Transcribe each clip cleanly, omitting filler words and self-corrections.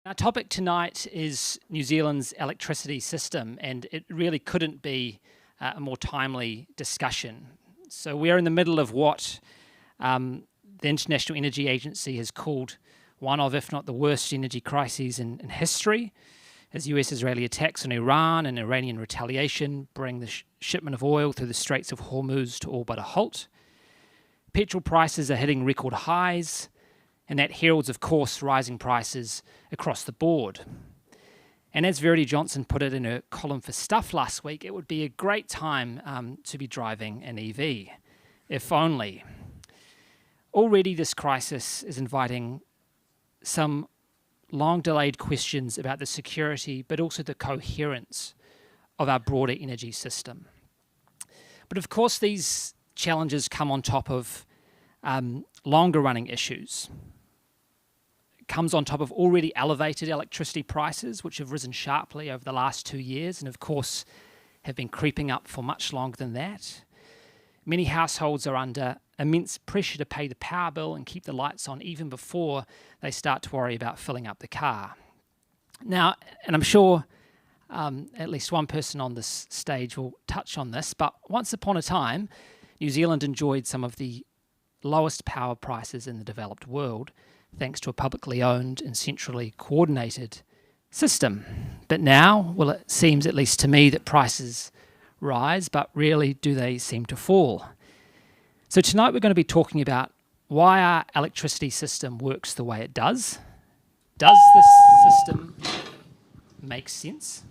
Our topic tonight is New Zealand's electricity system, and it really couldn't be a more timely discussion. So we are in the middle of what the International Energy Agency has called one of, if not the worst energy crises in history, as US-Israeli attacks on Iran and Iranian retaliation bring the shipment of oil through the Straits of Hormuz to all but a halt. Petrol prices are hitting record highs, and that heralds, of course, rising prices across the board. And as Verity Johnson put it in her column for Stuff last week, it would be a great time to be driving an EV, if only. Already this crisis is inviting some long-delayed questions about the security, but also the coherence of our broader energy system. But of course, these challenges come on top of longer-running issues. Comes on top of already elevated electricity prices, which have risen sharply over the last 2 years and of course have been creeping up for much longer than that. Many households are under immense pressure to pay the power bill and keep the lights on even before they start to worry about filling up the car. Now, and I'm sure at least one person on this stage will touch on this, but once upon a time, New Zealand enjoyed some of the lowest power prices in the developed world, thanks to a publicly owned and centrally coordinated system. But now, well, it seems, at least to me, that prices rise, but rarely do they seem to fall. So tonight we're going to be talking about why our electricity system works the way it does. Does this system make sense?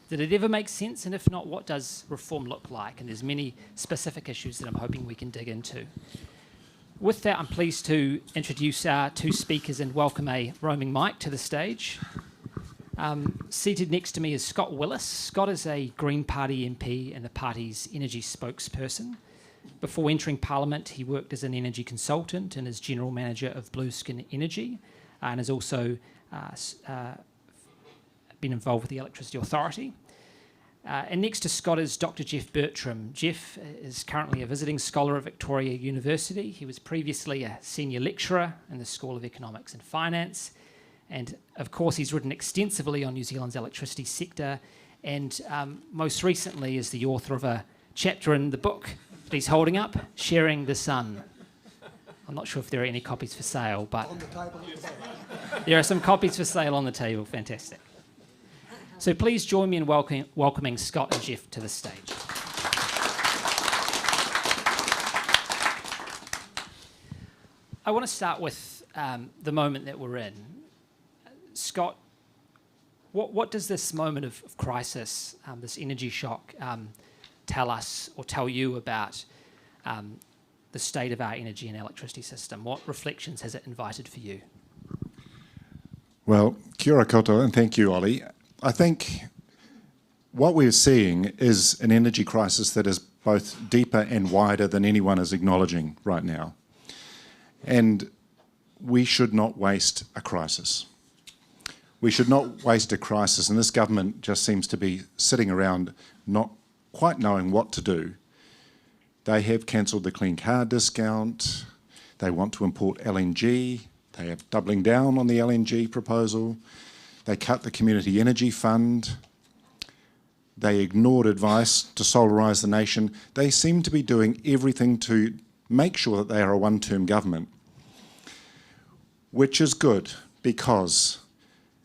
Did it ever make sense? And if not, what does reform look like? And there's many specific issues that I'm hoping we can dig into. With that, I'm pleased to introduce our two speakers and welcome a roaming mic to the stage. Seated next to me is Scott Willis. Scott is a Green Party MP and the party's energy spokesperson. Before entering Parliament, he worked as an energy consultant and as General Manager of Blueskin Energy, and has also been involved with the Electricity Authority. And next to Scott is Dr. Jeff Bertram. Jeff is currently a visiting scholar at Victoria University. He was previously a senior lecturer in the School of Economics and Finance. And of course, he's written extensively on New Zealand's electricity sector, and most recently is the author of a chapter in the book that he's holding up, Sharing the Sun. I'm not sure if there are any copies for sale, but on the table. There are some copies for sale on the table. Fantastic. So please join me in welcoming Scott and Jeff to the stage. I want to start with the moment that we're in. Scott, what does this moment of crisis, this energy shock, tell us or tell you about the state of our energy and electricity system? What reflections has it invited for you? Well, kia ora koutou, and thank you, Ollie. I think what we're seeing is an energy crisis that is both deeper and wider than anyone is acknowledging right now. And we should not waste a crisis. We should not waste a crisis, and this government just seems to be sitting around not quite knowing what to do. They have cancelled the clean car discount. They want to import LNG. They are doubling down on the LNG proposal. They cut the Community Energy Fund. They ignored advice to solarise the nation. They seem to be doing everything to make sure that they are a one-term government, which is good because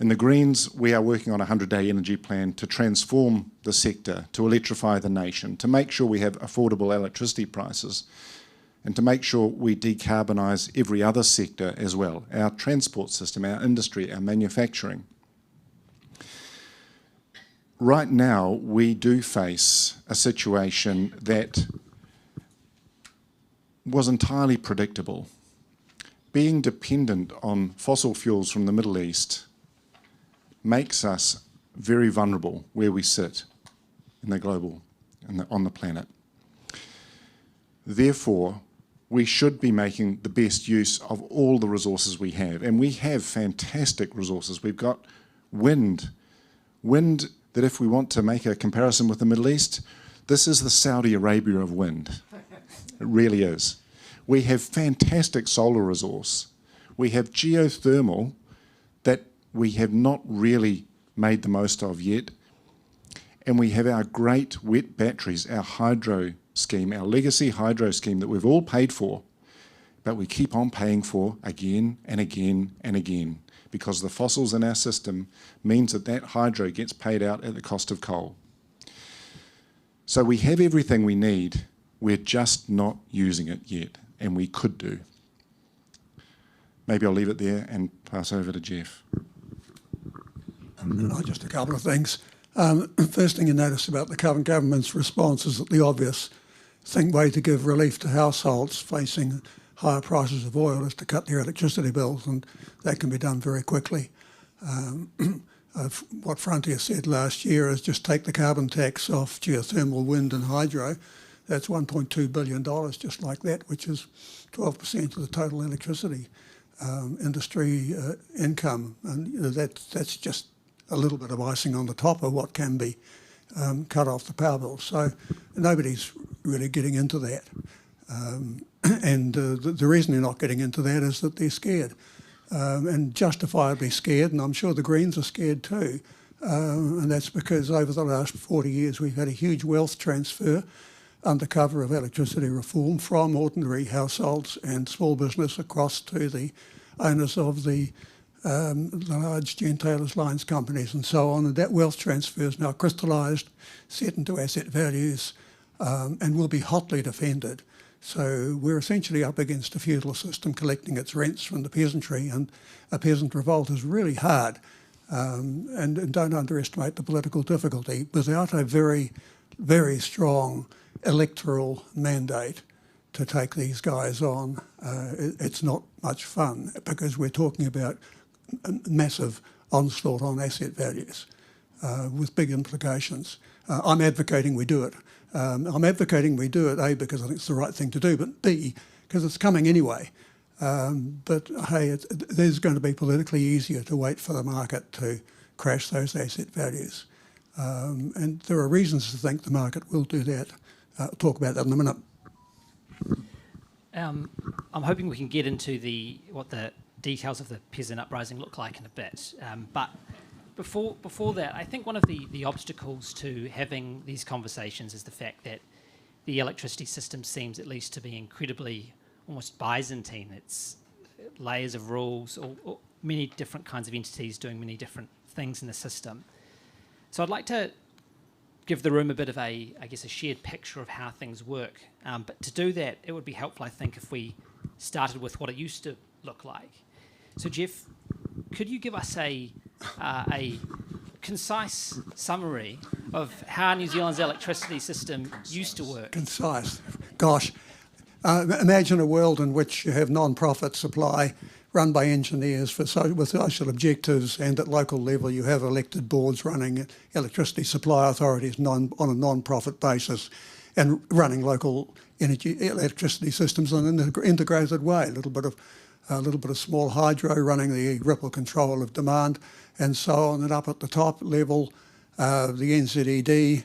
in the Greens we are working on a 100-day energy plan to transform the sector, to electrify the nation, to make sure we have affordable electricity prices, and to make sure we decarbonise every other sector as well, our transport system, our industry, our manufacturing. Right now, we do face a situation that was entirely predictable. Being dependent on fossil fuels from the Middle East makes us very vulnerable where we sit in the global, on the planet. Therefore, we should be making the best use of all the resources we have. And we have fantastic resources. We've got wind that if we want to make a comparison with the Middle East, this is the Saudi Arabia of wind. It really is. We have fantastic solar resource. We have geothermal that we have not really made the most of yet. And we have our great wet batteries, our hydro scheme, our legacy hydro scheme that we've all paid for, but we keep on paying for again and again and again, because the fossils in our system means that that hydro gets paid out at the cost of coal. So we have everything we need, we're just not using it yet, and we could do. Maybe I'll leave it there and pass over to Jeff. Just a couple of things. First thing you notice about the current government's response is that the obvious way to give relief to households facing higher prices of oil is to cut their electricity bills, and that can be done very quickly. What Frontier said last year is just take the carbon tax off geothermal, wind and hydro. That's $1.2 billion just like that, which is 12% of the total electricity industry income. And that's just a little bit of icing on the top of what can be cut off the power bill. So nobody's really getting into that. The reason they're not getting into that is that they're scared, and justifiably scared, and I'm sure the Greens are scared too. And that's because over the last 40 years we've had a huge wealth transfer under cover of electricity reform from ordinary households and small business across to the owners of the large gentailers, lines companies and so on, and that wealth transfer is now crystallised, set into asset values, and will be hotly defended. So we're essentially up against a feudal system collecting its rents from the peasantry, and a peasant revolt is really hard. And don't underestimate the political difficulty. Without a very, very strong electoral mandate to take these guys on, it's not much fun, because we're talking about a massive onslaught on asset values with big implications. I'm advocating we do it. I'm advocating we do it, A, because I think it's the right thing to do, but B, because it's coming anyway. But hey, there's going to be politically easier to wait for the market to crash those asset values. And there are reasons to think the market will do that. I'll talk about that in a minute. I'm hoping we can get into what the details of the peasant uprising look like in a bit. But before that, I think one of the obstacles to having these conversations is the fact that the electricity system seems at least to be incredibly almost Byzantine. It's layers of rules, or many different kinds of entities doing many different things in the system. So I'd like to give the room a bit of a shared picture of how things work. But to do that, it would be helpful, I think, if we started with what it used to look like. So Jeff, could you give us a concise summary of how New Zealand's electricity system used to work? Concise? Gosh. Imagine a world in which you have non-profit supply run by engineers with social objectives, and at local level you have elected boards running electricity supply authorities on a non-profit basis and running local electricity systems in an integrated way. A little bit of small hydro running the ripple control of demand and so on, and up at the top level the NZED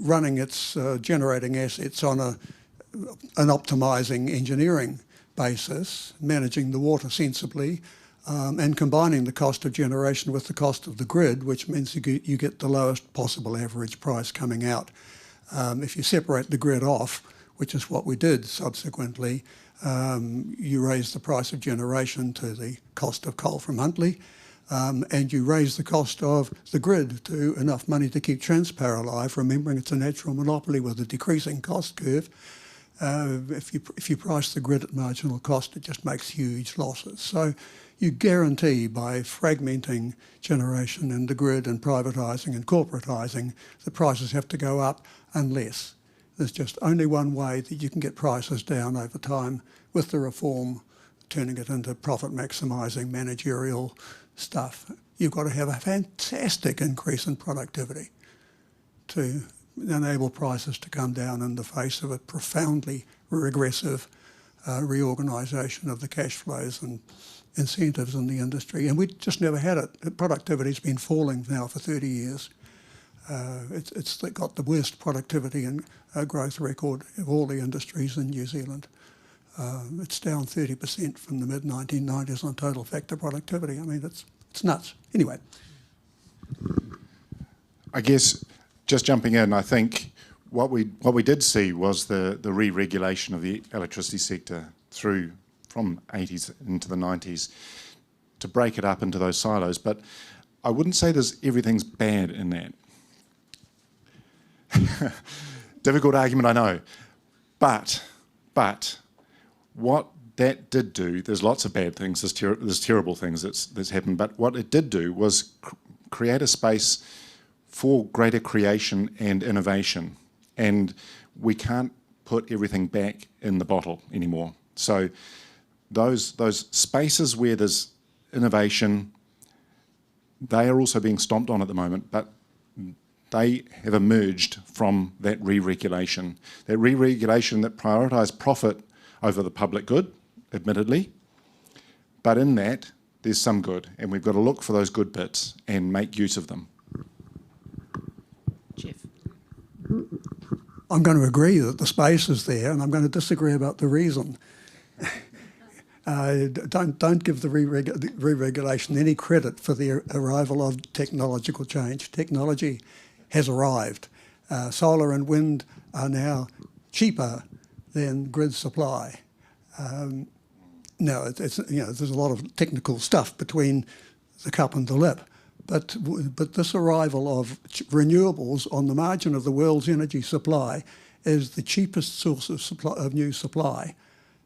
running its generating assets on an optimising engineering basis, managing the water sensibly, and combining the cost of generation with the cost of the grid, which means you get the lowest possible average price coming out. If you separate the grid off, which is what we did subsequently, you raise the price of generation to the cost of coal from Huntly, and you raise the cost of the grid to enough money to keep Transpower alive, remembering it's a natural monopoly with a decreasing cost curve. If you price the grid at marginal cost, it just makes huge losses. So you guarantee by fragmenting generation in the grid and privatising and corporatising, the prices have to go up unless there's just only one way that you can get prices down over time with the reform, turning it into profit maximising managerial stuff. You've got to have a fantastic increase in productivity to enable prices to come down in the face of a profoundly regressive reorganisation of the cash flows and incentives in the industry. And we just never had it. Productivity's been falling now for 30 years. It's got the worst productivity and growth record of all the industries in New Zealand. It's down 30% from the mid-1990s on total factor productivity. I mean, it's It's nuts. Anyway. I guess, just jumping in, I think what we did see was the re-regulation of the electricity sector from 80s into the 90s to break it up into those silos. But I wouldn't say everything's bad in that. Difficult argument, I know. But what that did do, there's lots of bad things, there's terrible things that's happened, but what it did do was create a space for greater creation and innovation. And we can't put everything back in the bottle anymore. So those spaces where there's innovation, they are also being stomped on at the moment, but they have emerged from that re-regulation. That re-regulation that prioritised profit over the public good, admittedly, but in that there's some good, and we've got to look for those good bits and make use of them. Jeff? I'm going to agree that the space is there, and I'm going to disagree about the reason. Don't give the re-regulation any credit for the arrival of technological change. Technology has arrived. Solar and wind are now cheaper than grid supply. Now, there's a lot of technical stuff between the cup and the lip, but this arrival of renewables on the margin of the world's energy supply as the cheapest source of new supply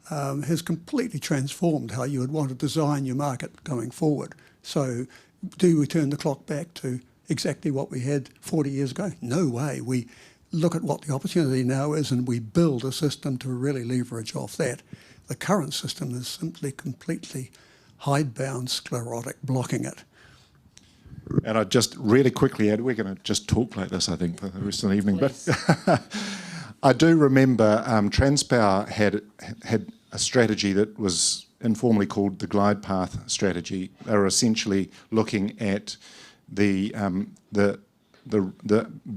has completely transformed how you would want to design your market going forward. So do we turn the clock back to exactly what we had 40 years ago? No way. We look at what the opportunity now is and we build a system to really leverage off that. The current system is simply completely hidebound, sclerotic, blocking it. And I just really quickly add, we're going to just talk like this, I think, for the rest of the evening. Please. But I do remember Transpower had a strategy that was informally called the glide path strategy. They were essentially looking at the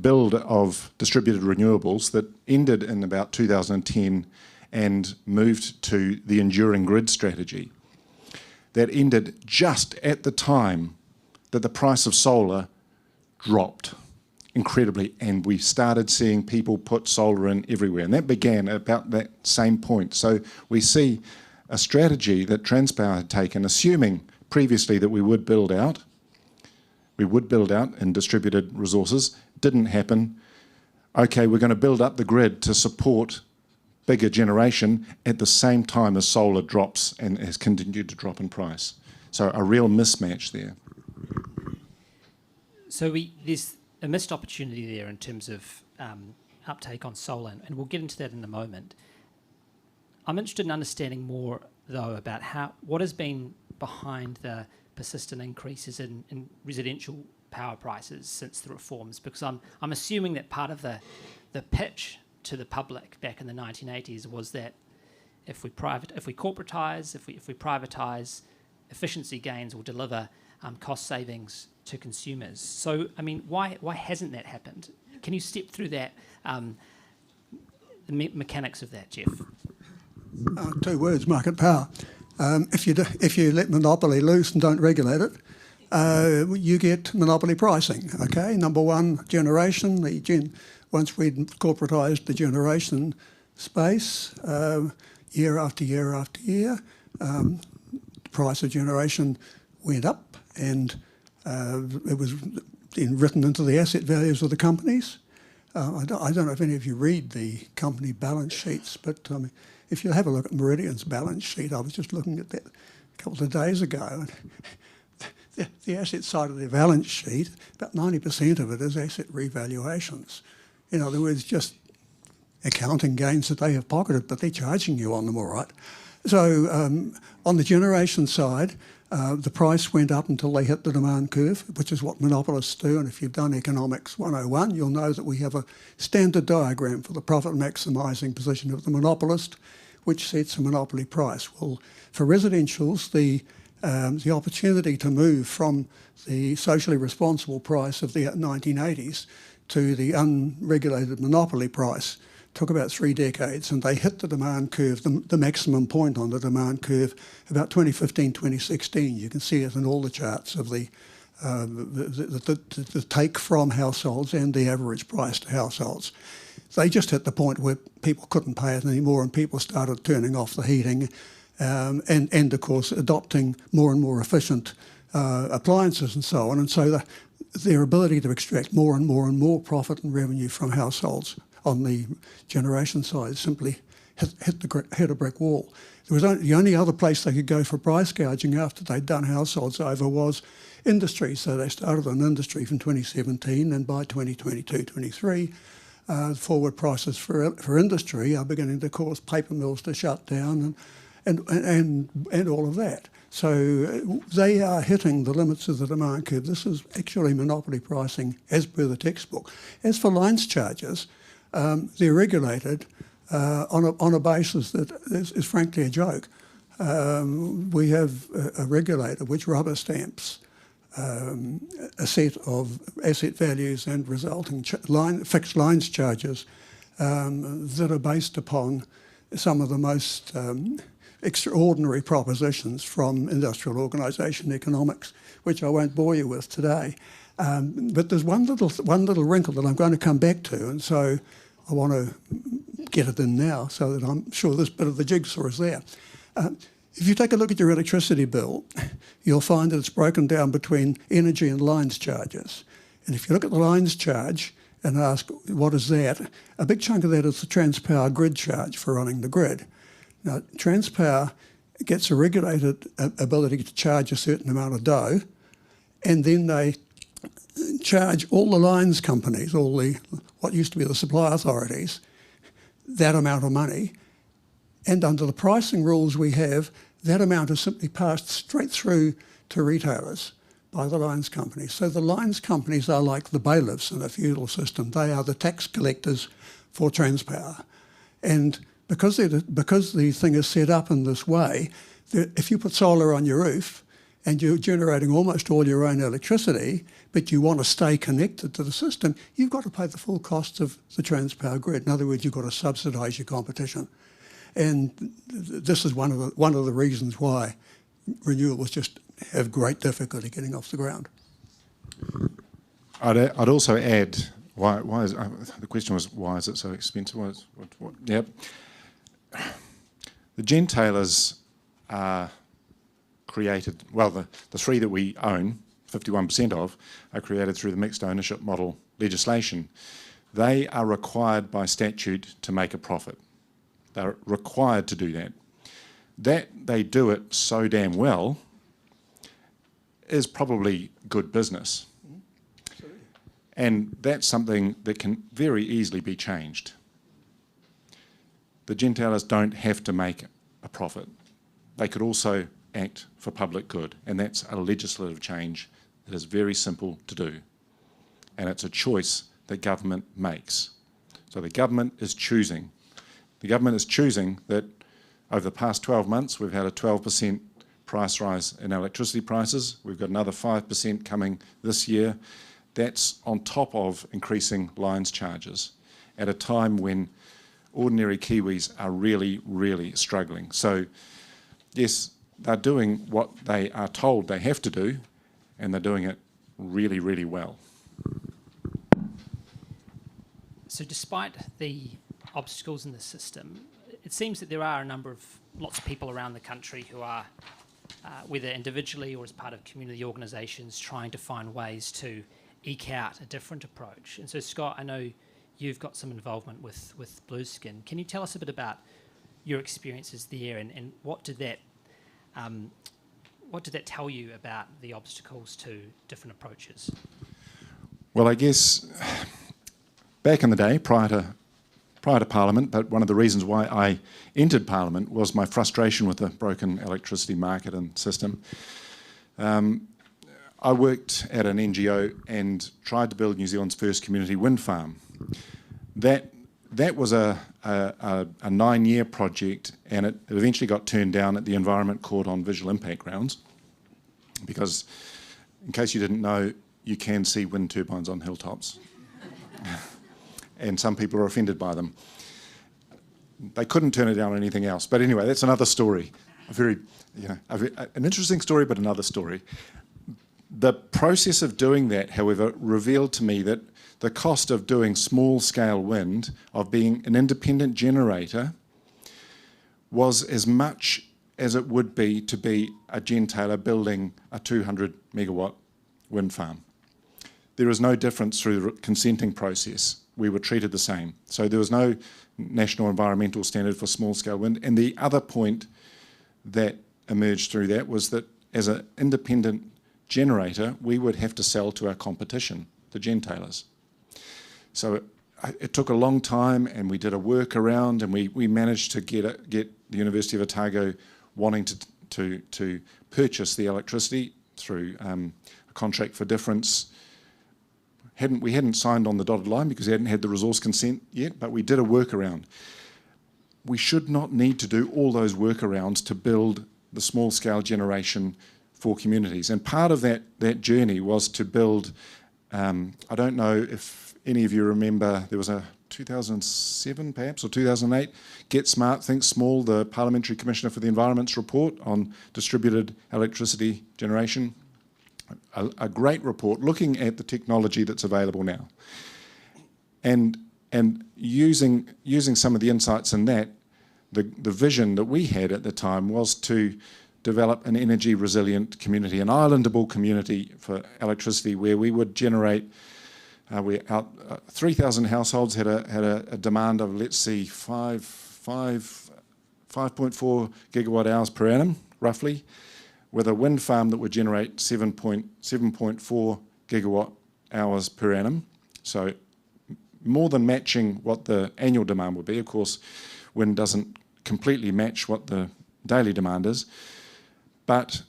build of distributed renewables that ended in about 2010 and moved to the enduring grid strategy. That ended just at the time that the price of solar dropped incredibly, and we started seeing people put solar in everywhere, and that began at about that same point. So we see a strategy that Transpower had taken, assuming previously that we would build out in distributed resources. Didn't happen. Okay, we're going to build up the grid to support bigger generation at the same time as solar drops and has continued to drop in price. So a real mismatch there. So there's a missed opportunity there in terms of uptake on solar, and we'll get into that in a moment. I'm interested in understanding more, though, about what has been behind the persistent increases in residential power prices since the reforms, because I'm assuming that part of the pitch to the public back in the 1980s was that if we corporatise, if we privatise, efficiency gains will deliver cost savings to consumers. So, I mean, why hasn't that happened? Can you step through that, the mechanics of that, Jeff? 2 words: market power. If you let monopoly loose and don't regulate it, you get monopoly pricing. Okay, number one, generation. Once we'd corporatised the generation space, year after year after year, the price of generation went up, and it was written into the asset values of the companies. I don't know if any of you read the company balance sheets, but if you have a look at Meridian's balance sheet, I was just looking at that a couple of days ago, and the asset side of their balance sheet, about 90% of it is asset revaluations. In other words, just accounting gains that they have pocketed, but they're charging you on them, all right. So on the generation side, the price went up until they hit the demand curve, which is what monopolists do. And if you've done Economics 101, you'll know that we have a standard diagram for the profit maximising position of the monopolist, which sets a monopoly price. Well, for residentials, the opportunity to move from the socially responsible price of the 1980s to the unregulated monopoly price took about 3 decades, and they hit the demand curve, the maximum point on the demand curve, about 2015, 2016. You can see it in all the charts of the take from households and the average price to households. They just hit the point where people couldn't pay it anymore, and people started turning off the heating and of course, adopting more and more efficient appliances and so on. And so their ability to extract more and more and more profit and revenue from households on the generation side simply hit a brick wall. There was the only other place they could go for price gouging after they'd done households over was industry. So they started on industry from 2017, and by 2022, 23, forward prices for industry are beginning to cause paper mills to shut down and all of that. So they are hitting the limits of the demand curve. This is actually monopoly pricing as per the textbook. As for lines charges, they're regulated on a basis that is frankly a joke. We have a regulator which rubber stamps a set of asset values and resulting fixed lines charges that are based upon some of the most extraordinary propositions from industrial organisation economics, which I won't bore you with today. But there's one little wrinkle that I'm going to come back to, and so I want to get it in now so that I'm sure this bit of the jigsaw is there. If you take a look at your electricity bill, you'll find that it's broken down between energy and lines charges. And if you look at the lines charge and ask, what is that? A big chunk of that is the Transpower grid charge for running the grid. Now, Transpower gets a regulated ability to charge a certain amount of dough, and then they charge all the lines companies, what used to be the supply authorities, that amount of money. And under the pricing rules we have, that amount is simply passed straight through to retailers by the lines companies. So the lines companies are like the bailiffs in a feudal system. They are the tax collectors for Transpower. And because the thing is set up in this way, if you put solar on your roof and you're generating almost all your own electricity, but you want to stay connected to the system, you've got to pay the full costs of the Transpower grid. In other words, you've got to subsidise your competition. And this is one of the reasons why renewables just have great difficulty getting off the ground. I'd also add, why is the question was, why is it so expensive? Yep. The gentailers are created, well, the three that we own, 51% of, are created through the mixed ownership model legislation. They are required by statute to make a profit. They're required to do that. That they do it so damn well is probably good business. And that's something that can very easily be changed. The gentailers don't have to make a profit. They could also act for public good, and that's a legislative change that is very simple to do. And it's a choice that government makes. So the government is choosing. The government is choosing that over the past 12 months, we've had a 12% price rise in electricity prices. We've got another 5% coming this year. That's on top of increasing lines charges at a time when ordinary Kiwis are really, really struggling. So, yes, they're doing what they are told they have to do, and they're doing it really, really well. So despite the obstacles in the system, it seems that there are lots of people around the country who are, whether individually or as part of community organisations, trying to find ways to eke out a different approach. And so, Scott, I know you've got some involvement with Blueskin. Can you tell us a bit about your experiences there, and what did that tell you about the obstacles to different approaches? Well, I guess back in the day, prior to Parliament, but one of the reasons why I entered Parliament was my frustration with the broken electricity market and system. I worked at an NGO and tried to build New Zealand's first community wind farm. That was a 9-year project, and it eventually got turned down at the Environment Court on visual impact grounds, because, in case you didn't know, you can see wind turbines on hilltops. And some people are offended by them. they couldn't turn it down on anything else. But anyway, that's another story. An interesting story, but another story. The process of doing that, however, revealed to me that the cost of doing small-scale wind, of being an independent generator, was as much as it would be to be a gentailer building a 200 megawatt wind farm. There is no difference through the consenting process. We were treated the same. So there was no national environmental standard for small-scale wind. And the other point that emerged through that was that as an independent generator, we would have to sell to our competition, the gentailers. So it took a long time, and we did a workaround, and we managed to get the University of Otago wanting to purchase the electricity through a contract for difference. We hadn't signed on the dotted line because we hadn't had the resource consent yet, but we did a workaround. We should not need to do all those workarounds to build the small-scale generation for communities. And part of that journey was to build, I don't know if any of you remember, there was a 2007 perhaps, or 2008, Get Smart, Think Small, the Parliamentary Commissioner for the Environment's report on distributed electricity generation. A great report looking at the technology that's available now. And using some of the insights in that, the vision that we had at the time was to develop an energy resilient community, an islandable community for electricity where we would generate 3,000 households had a demand of, let's see, 5.4 gigawatt hours per annum, roughly, with a wind farm that would generate 7.4 gigawatt hours per annum. So more than matching what the annual demand would be. Of course, wind doesn't completely match what the daily demand is, but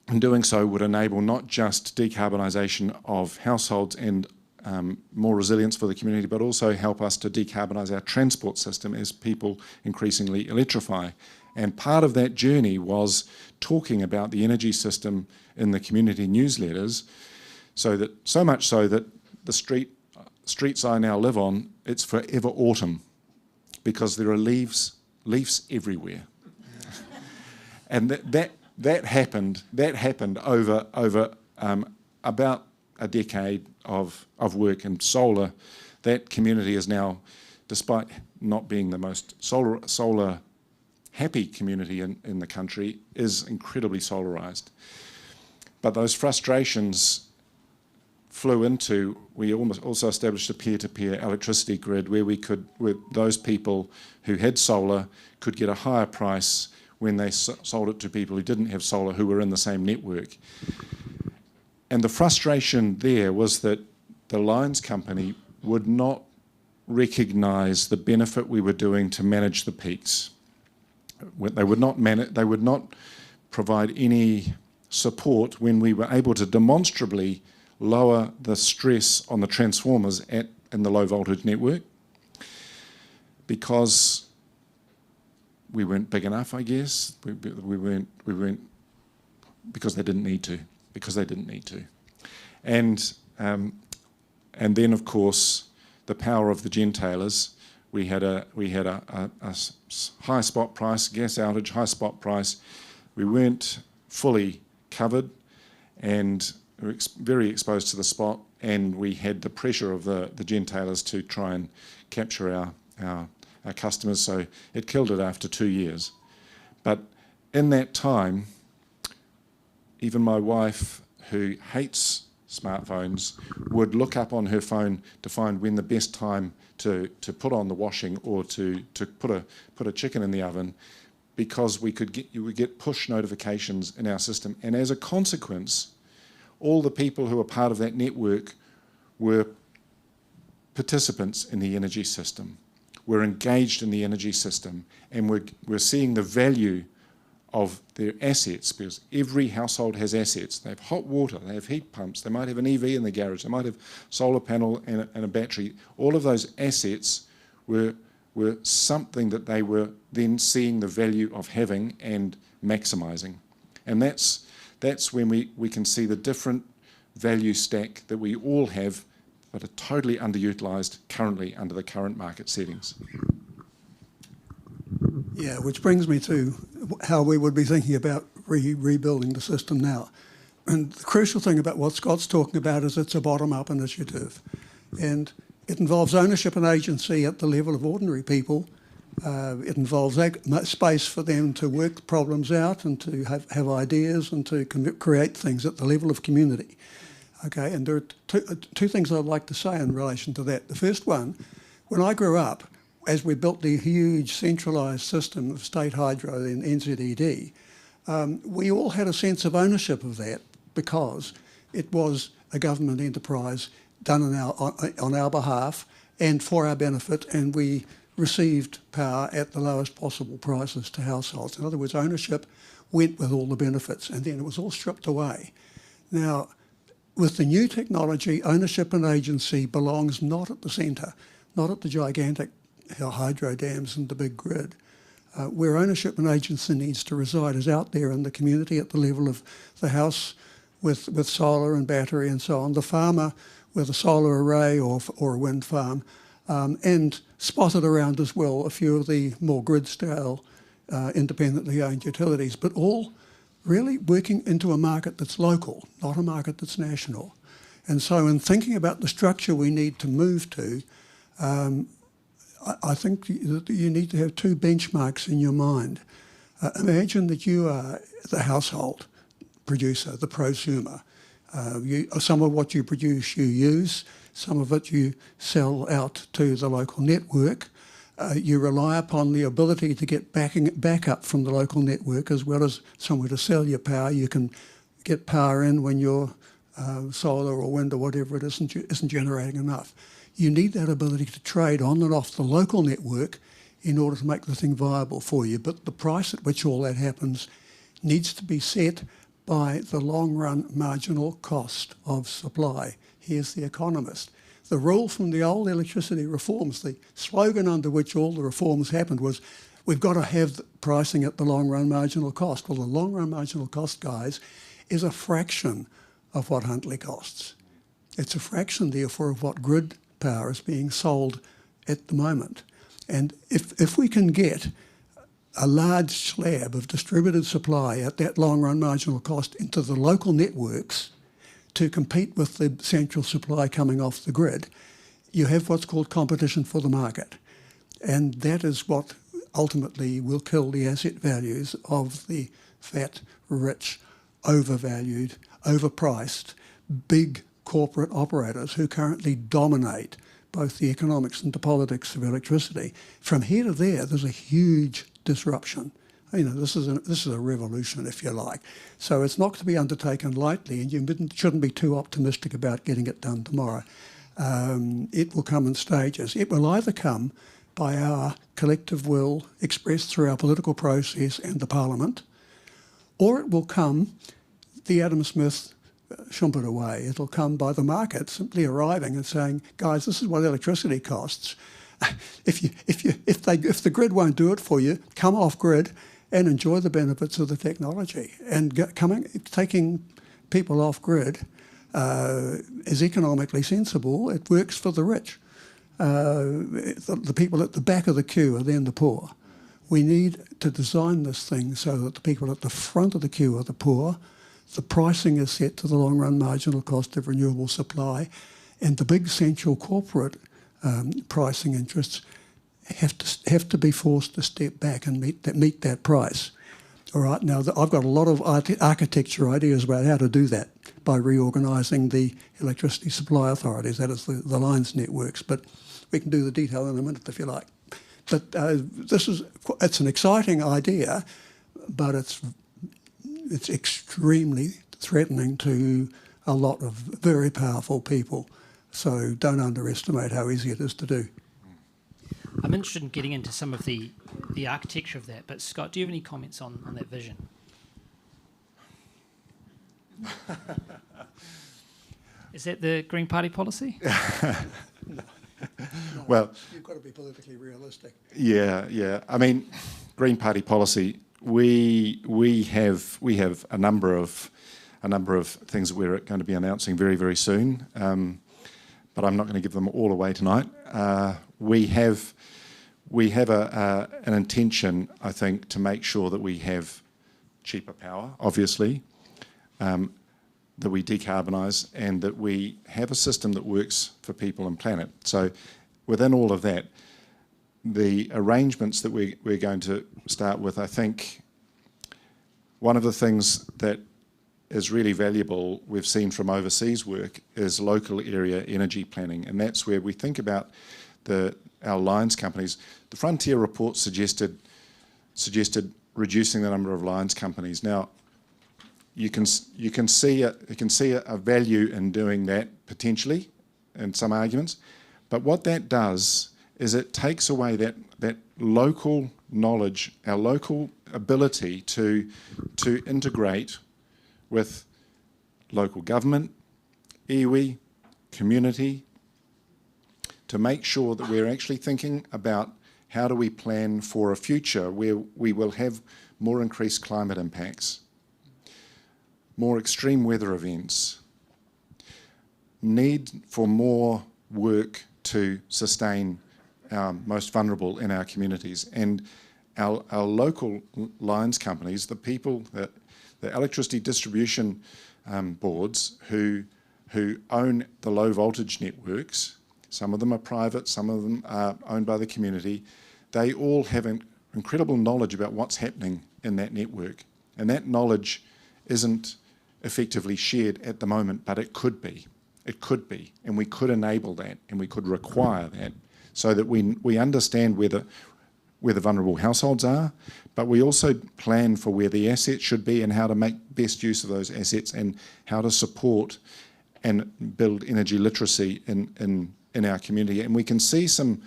in doing so would enable not just decarbonisation of households and more resilience for the community, but also help us to decarbonise our transport system as people increasingly electrify. And part of that journey was talking about the energy system in the community newsletters, so much so that the streets I now live on, it's forever autumn, because there are leaves everywhere. And that happened over about a decade of work in solar. That community is now, despite not being the most solar happy community in the country, is incredibly solarised. But those frustrations flew into, we also established a peer-to-peer electricity grid where those people who had solar could get a higher price when they sold it to people who didn't have solar, who were in the same network. And the frustration there was that the lines company would not recognise the benefit we were doing to manage the peaks. They would not provide any support when we were able to demonstrably lower the stress on the transformers in the low voltage network, because we weren't big enough, I guess. We weren't because they didn't need to. And then, of course, the power of the gentailers. We had a high spot price, gas outage, high spot price. We weren't fully covered and we were very exposed to the spot, and we had the pressure of the gentailers to try and capture our customers, so it killed it after 2 years. But in that time, even my wife, who hates smartphones, would look up on her phone to find when the best time to put on the washing or to put a chicken in the oven, because we would get push notifications in our system. And as a consequence, all the people who were part of that network were participants in the energy system, were engaged in the energy system, and we're seeing the value of their assets, because every household has assets. They have hot water, they have heat pumps, they might have an EV in the garage, they might have solar panel and a battery. All of those assets were something that they were then seeing the value of having and maximising. And that's when we can see the different value stack that we all have, but are totally underutilised currently under the current market settings. Yeah, which brings me to how we would be thinking about rebuilding the system now. And the crucial thing about what Scott's talking about is it's a bottom-up initiative. And it involves ownership and agency at the level of ordinary people. It involves space for them to work problems out and to have ideas and to create things at the level of community. Okay, and there are two things I'd like to say in relation to that. The first one, when I grew up, as we built the huge centralised system of state hydro in NZED, we all had a sense of ownership of that because it was a government enterprise done on our behalf and for our benefit, and we received power at the lowest possible prices to households. In other words, ownership went with all the benefits, and then it was all stripped away. Now, with the new technology, ownership and agency belongs not at the centre, not at the gigantic hydro dams and the big grid. Where ownership and agency needs to reside is out there in the community at the level of the house with solar and battery and so on, the farmer with a solar array or a wind farm, and spotted around as well a few of the more grid-style independently owned utilities, but all really working into a market that's local, not a market that's national. And so in thinking about the structure we need to move to, I think that you need to have two benchmarks in your mind. Imagine that you are the household producer, the prosumer. Some of what you produce you use, some of it you sell out to the local network. You rely upon the ability to get backup from the local network as well as somewhere to sell your power. You can get power in when your solar or wind or whatever it isn't generating enough. You need that ability to trade on and off the local network in order to make the thing viable for you. But the price at which all that happens needs to be set by the long-run marginal cost of supply. Here's The Economist. The rule from the old electricity reforms, the slogan under which all the reforms happened was, we've got to have pricing at the long-run marginal cost. Well, the long-run marginal cost, guys, is a fraction of what Huntly costs. It's a fraction, therefore, of what grid power is being sold at the moment. And if we can get a large slab of distributed supply at that long-run marginal cost into the local networks to compete with the central supply coming off the grid, you have what's called competition for the market. And that is what ultimately will kill the asset values of the fat, rich, overvalued, overpriced, big corporate operators who currently dominate both the economics and the politics of electricity. From here to there's a huge disruption. You know, this is a revolution, if you like. So it's not to be undertaken lightly, and you shouldn't be too optimistic about getting it done tomorrow. It will come in stages. It will either come by our collective will expressed through our political process and the Parliament, or it will come the Adam Smith Schumpeter way. It'll come by the market simply arriving and saying, guys, this is what electricity costs. If the grid won't do it for you, come off grid and enjoy the benefits of the technology. And taking people off grid is economically sensible. It works for the rich. The people at the back of the queue are then the poor. We need to design this thing so that the people at the front of the queue are the poor. The pricing is set to the long-run marginal cost of renewable supply, and the big central corporate pricing interests have to be forced to step back and meet that price. All right, now I've got a lot of architecture ideas about how to do that by reorganising the electricity supply authorities, that is the lines networks, but we can do the detail in a minute if you like. But it's an exciting idea, but it's extremely threatening to a lot of very powerful people. So don't underestimate how easy it is to do. I'm interested in getting into some of the architecture of that, but Scott, do you have any comments on that vision? Is that the Green Party policy? No. Well, you've got to be politically realistic. Yeah. I mean, Green Party policy. We have a number of things that we're going to be announcing very, very soon, but I'm not going to give them all away tonight. We have we have an intention, I think, to make sure that we have cheaper power, obviously, that we decarbonise, and that we have a system that works for people and planet. So within all of that, the arrangements that we're going to start with, I think one of the things that is really valuable, we've seen from overseas work, is local area energy planning. And that's where we think about our lines companies. The Frontier report suggested reducing the number of lines companies. Now, you can see a value in doing that potentially in some arguments, but what that does is it takes away that local knowledge, our local ability to integrate with local government, iwi, community, to make sure that we're actually thinking about how do we plan for a future where we will have more increased climate impacts, more extreme weather events, need for more work to sustain our most vulnerable in our communities. And our local lines companies, the people, the electricity distribution boards who own the low voltage networks, some of them are private, some of them are owned by the community, they all have an incredible knowledge about what's happening in that network. And that knowledge isn't effectively shared at the moment, but it could be. It could be, and we could enable that, and we could require that, so that we understand where the vulnerable households are, but we also plan for where the assets should be and how to make best use of those assets and how to support and build energy literacy in our community. And we can see some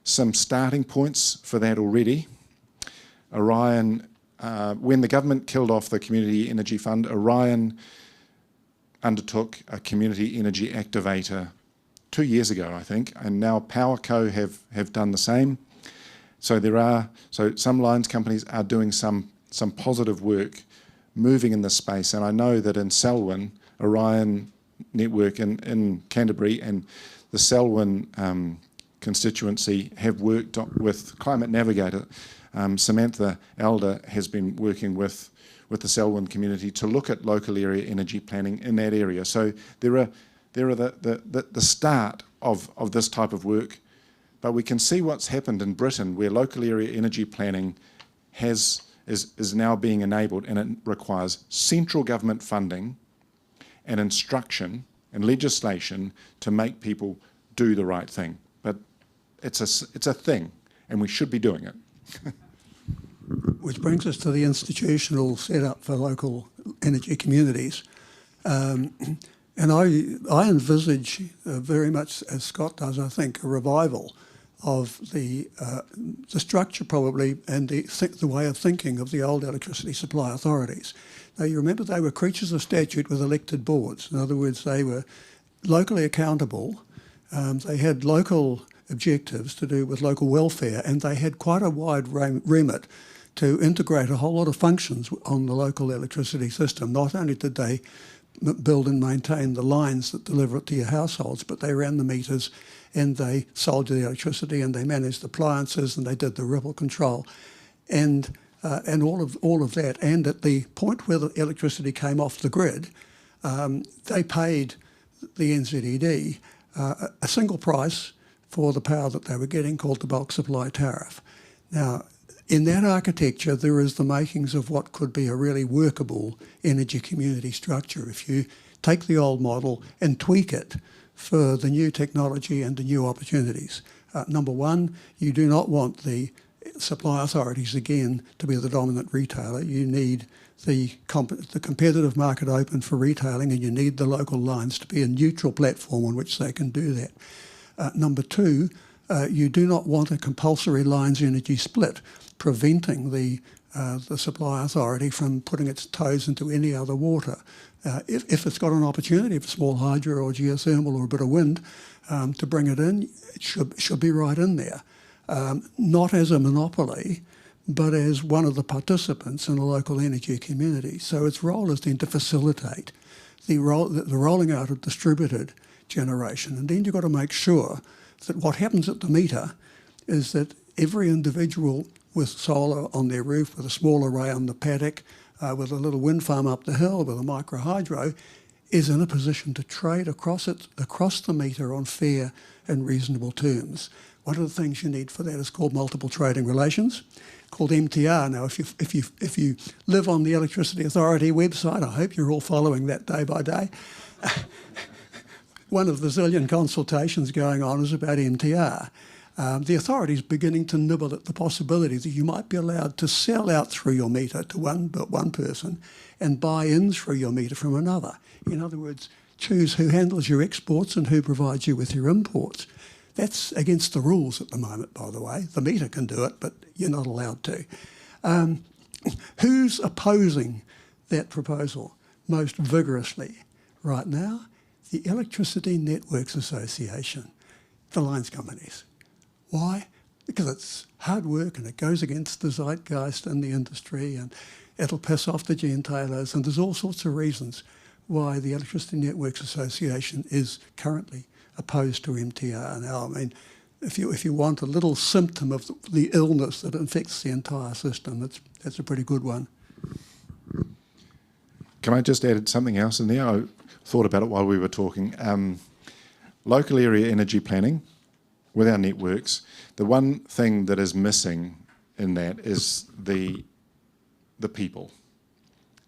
starting points for that already. Orion, when the government killed off the Community Energy Fund, Orion undertook a community energy activator 2 years ago, I think, and now PowerCo have done the same. So some lines companies are doing some positive work moving in this space, and I know that in Selwyn, Orion Network in Canterbury and the Selwyn constituency have worked with Climate Navigator. Samantha Elder has been working with the Selwyn community to look at local area energy planning in that area. So there are the start of this type of work, but we can see what's happened in Britain, where local area energy planning is now being enabled, and it requires central government funding and instruction and legislation to make people do the right thing. But it's a thing, and we should be doing it. Which brings us to the institutional setup for local energy communities. And I envisage very much, as Scott does, I think, a revival of the structure probably and the way of thinking of the old electricity supply authorities. Now, you remember they were creatures of statute with elected boards. In other words, they were locally accountable. They had local objectives to do with local welfare, and they had quite a wide remit to integrate a whole lot of functions on the local electricity system. Not only did they build and maintain the lines that deliver it to your households, but they ran the meters and they sold you the electricity and they managed appliances and they did the ripple control and all of that. And at the point where the electricity came off the grid, they paid the NZED a single price for the power that they were getting, called the bulk supply tariff. Now, in that architecture, there is the makings of what could be a really workable energy community structure if you take the old model and tweak it for the new technology and the new opportunities. Number one, you do not want the supply authorities again to be the dominant retailer. You need the competitive market open for retailing, and you need the local lines to be a neutral platform on which they can do that. Number two, you do not want a compulsory lines energy split, preventing the supply authority from putting its toes into any other water. If it's got an opportunity for small hydro or geothermal or a bit of wind to bring it in, it should be right in there. Not as a monopoly, but as one of the participants in a local energy community. So its role is then to facilitate the rolling out of distributed generation. And then you've got to make sure that what happens at the meter is that every individual with solar on their roof, with a small array on the paddock, with a little wind farm up the hill, with a micro hydro, is in a position to trade across the meter on fair and reasonable terms. One of the things you need for that is called multiple trading relations, called MTR. Now, if you live on the Electricity Authority website, I hope you're all following that day by day. One of the zillion consultations going on is about MTR. The authority is beginning to nibble at the possibility that you might be allowed to sell out through your meter to one person and buy in through your meter from another. In other words, choose who handles your exports and who provides you with your imports. That's against the rules at the moment, by the way. The meter can do it, but you're not allowed to. Who's opposing that proposal most vigorously right now? The Electricity Networks Association, the lines companies. Why? Because it's hard work and it goes against the zeitgeist in the industry and it'll piss off the gentailers, and there's all sorts of reasons why the Electricity Networks Association is currently opposed to MTR. Now, I mean, if you want a little symptom of the illness that infects the entire system, that's a pretty good one. Can I just add something else in there? I thought about it while we were talking. Local area energy planning with our networks, the one thing that is missing in that is the people.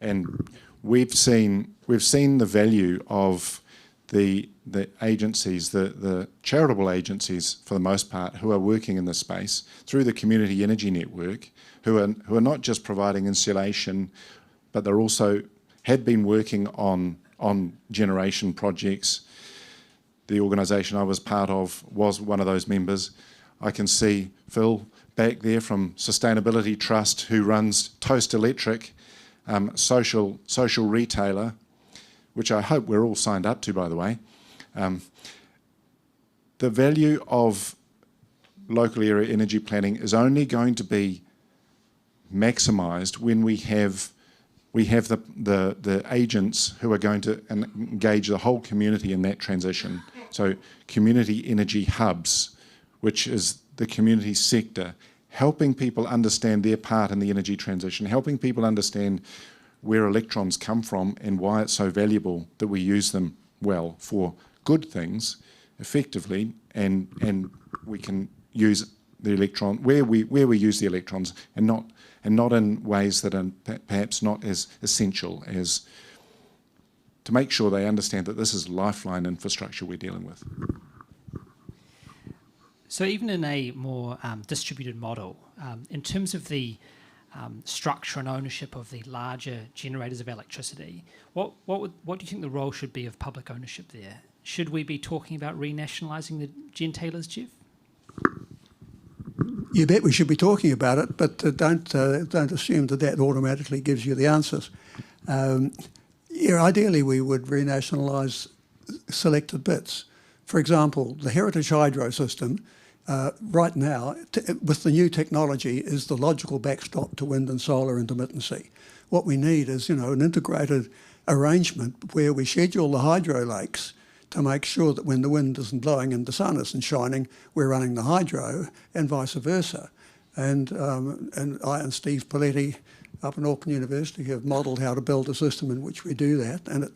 And we've seen the value of the agencies, the charitable agencies for the most part, who are working in this space through the Community Energy Network, who are not just providing insulation, but they're also had been working on generation projects. The organisation I was part of was one of those members. I can see Phil back there from Sustainability Trust, who runs Toast Electric, social retailer, which I hope we're all signed up to, by the way. The value of local area energy planning is only going to be maximised when we have the agents who are going to engage the whole community in that transition. So community energy hubs, which is the community sector, helping people understand their part in the energy transition, helping people understand where electrons come from and why it's so valuable that we use them well for good things effectively, and we can use the electron where we use the electrons and not in ways that are perhaps not as essential as to make sure they understand that this is lifeline infrastructure we're dealing with. So even in a more distributed model, in terms of the structure and ownership of the larger generators of electricity, what do you think the role should be of public ownership there? Should we be talking about renationalising the gentailers, Jeff? You bet we should be talking about it, but don't assume that automatically gives you the answers. Ideally we would renationalise selected bits. For example, the heritage hydro system right now, with the new technology, is the logical backstop to wind and solar intermittency. What we need is, an integrated arrangement where we schedule the hydro lakes to make sure that when the wind isn't blowing and the sun isn't shining, we're running the hydro, and vice versa. And I and Steve Paletti up in Auckland University have modelled how to build a system in which we do that. And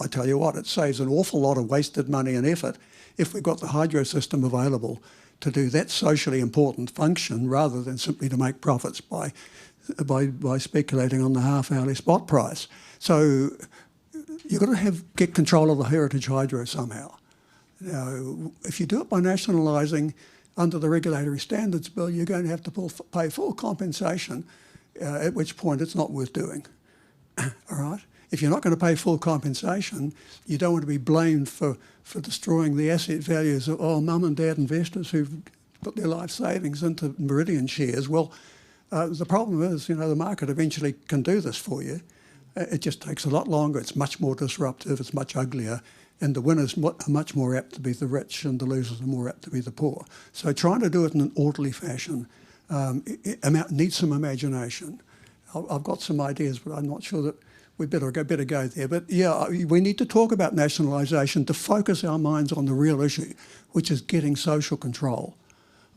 I tell you what, it saves an awful lot of wasted money and effort if we've got the hydro system available to do that socially important function rather than simply to make profits by speculating on the half-hourly spot price. So you've got to get control of the heritage hydro somehow. Now, if you do it by nationalising under the regulatory standards bill, you're going to have to pay full compensation, at which point it's not worth doing. All right? If you're not going to pay full compensation, you don't want to be blamed for destroying the asset values of mum and dad investors who've put their life savings into Meridian shares. Well, the problem is, the market eventually can do this for you. It just takes a lot longer. It's much more disruptive. It's much uglier. And the winners are much more apt to be the rich and the losers are more apt to be the poor. So trying to do it in an orderly fashion needs some imagination. I've got some ideas, but I'm not sure that we better go there. But yeah, we need to talk about nationalisation to focus our minds on the real issue, which is getting social control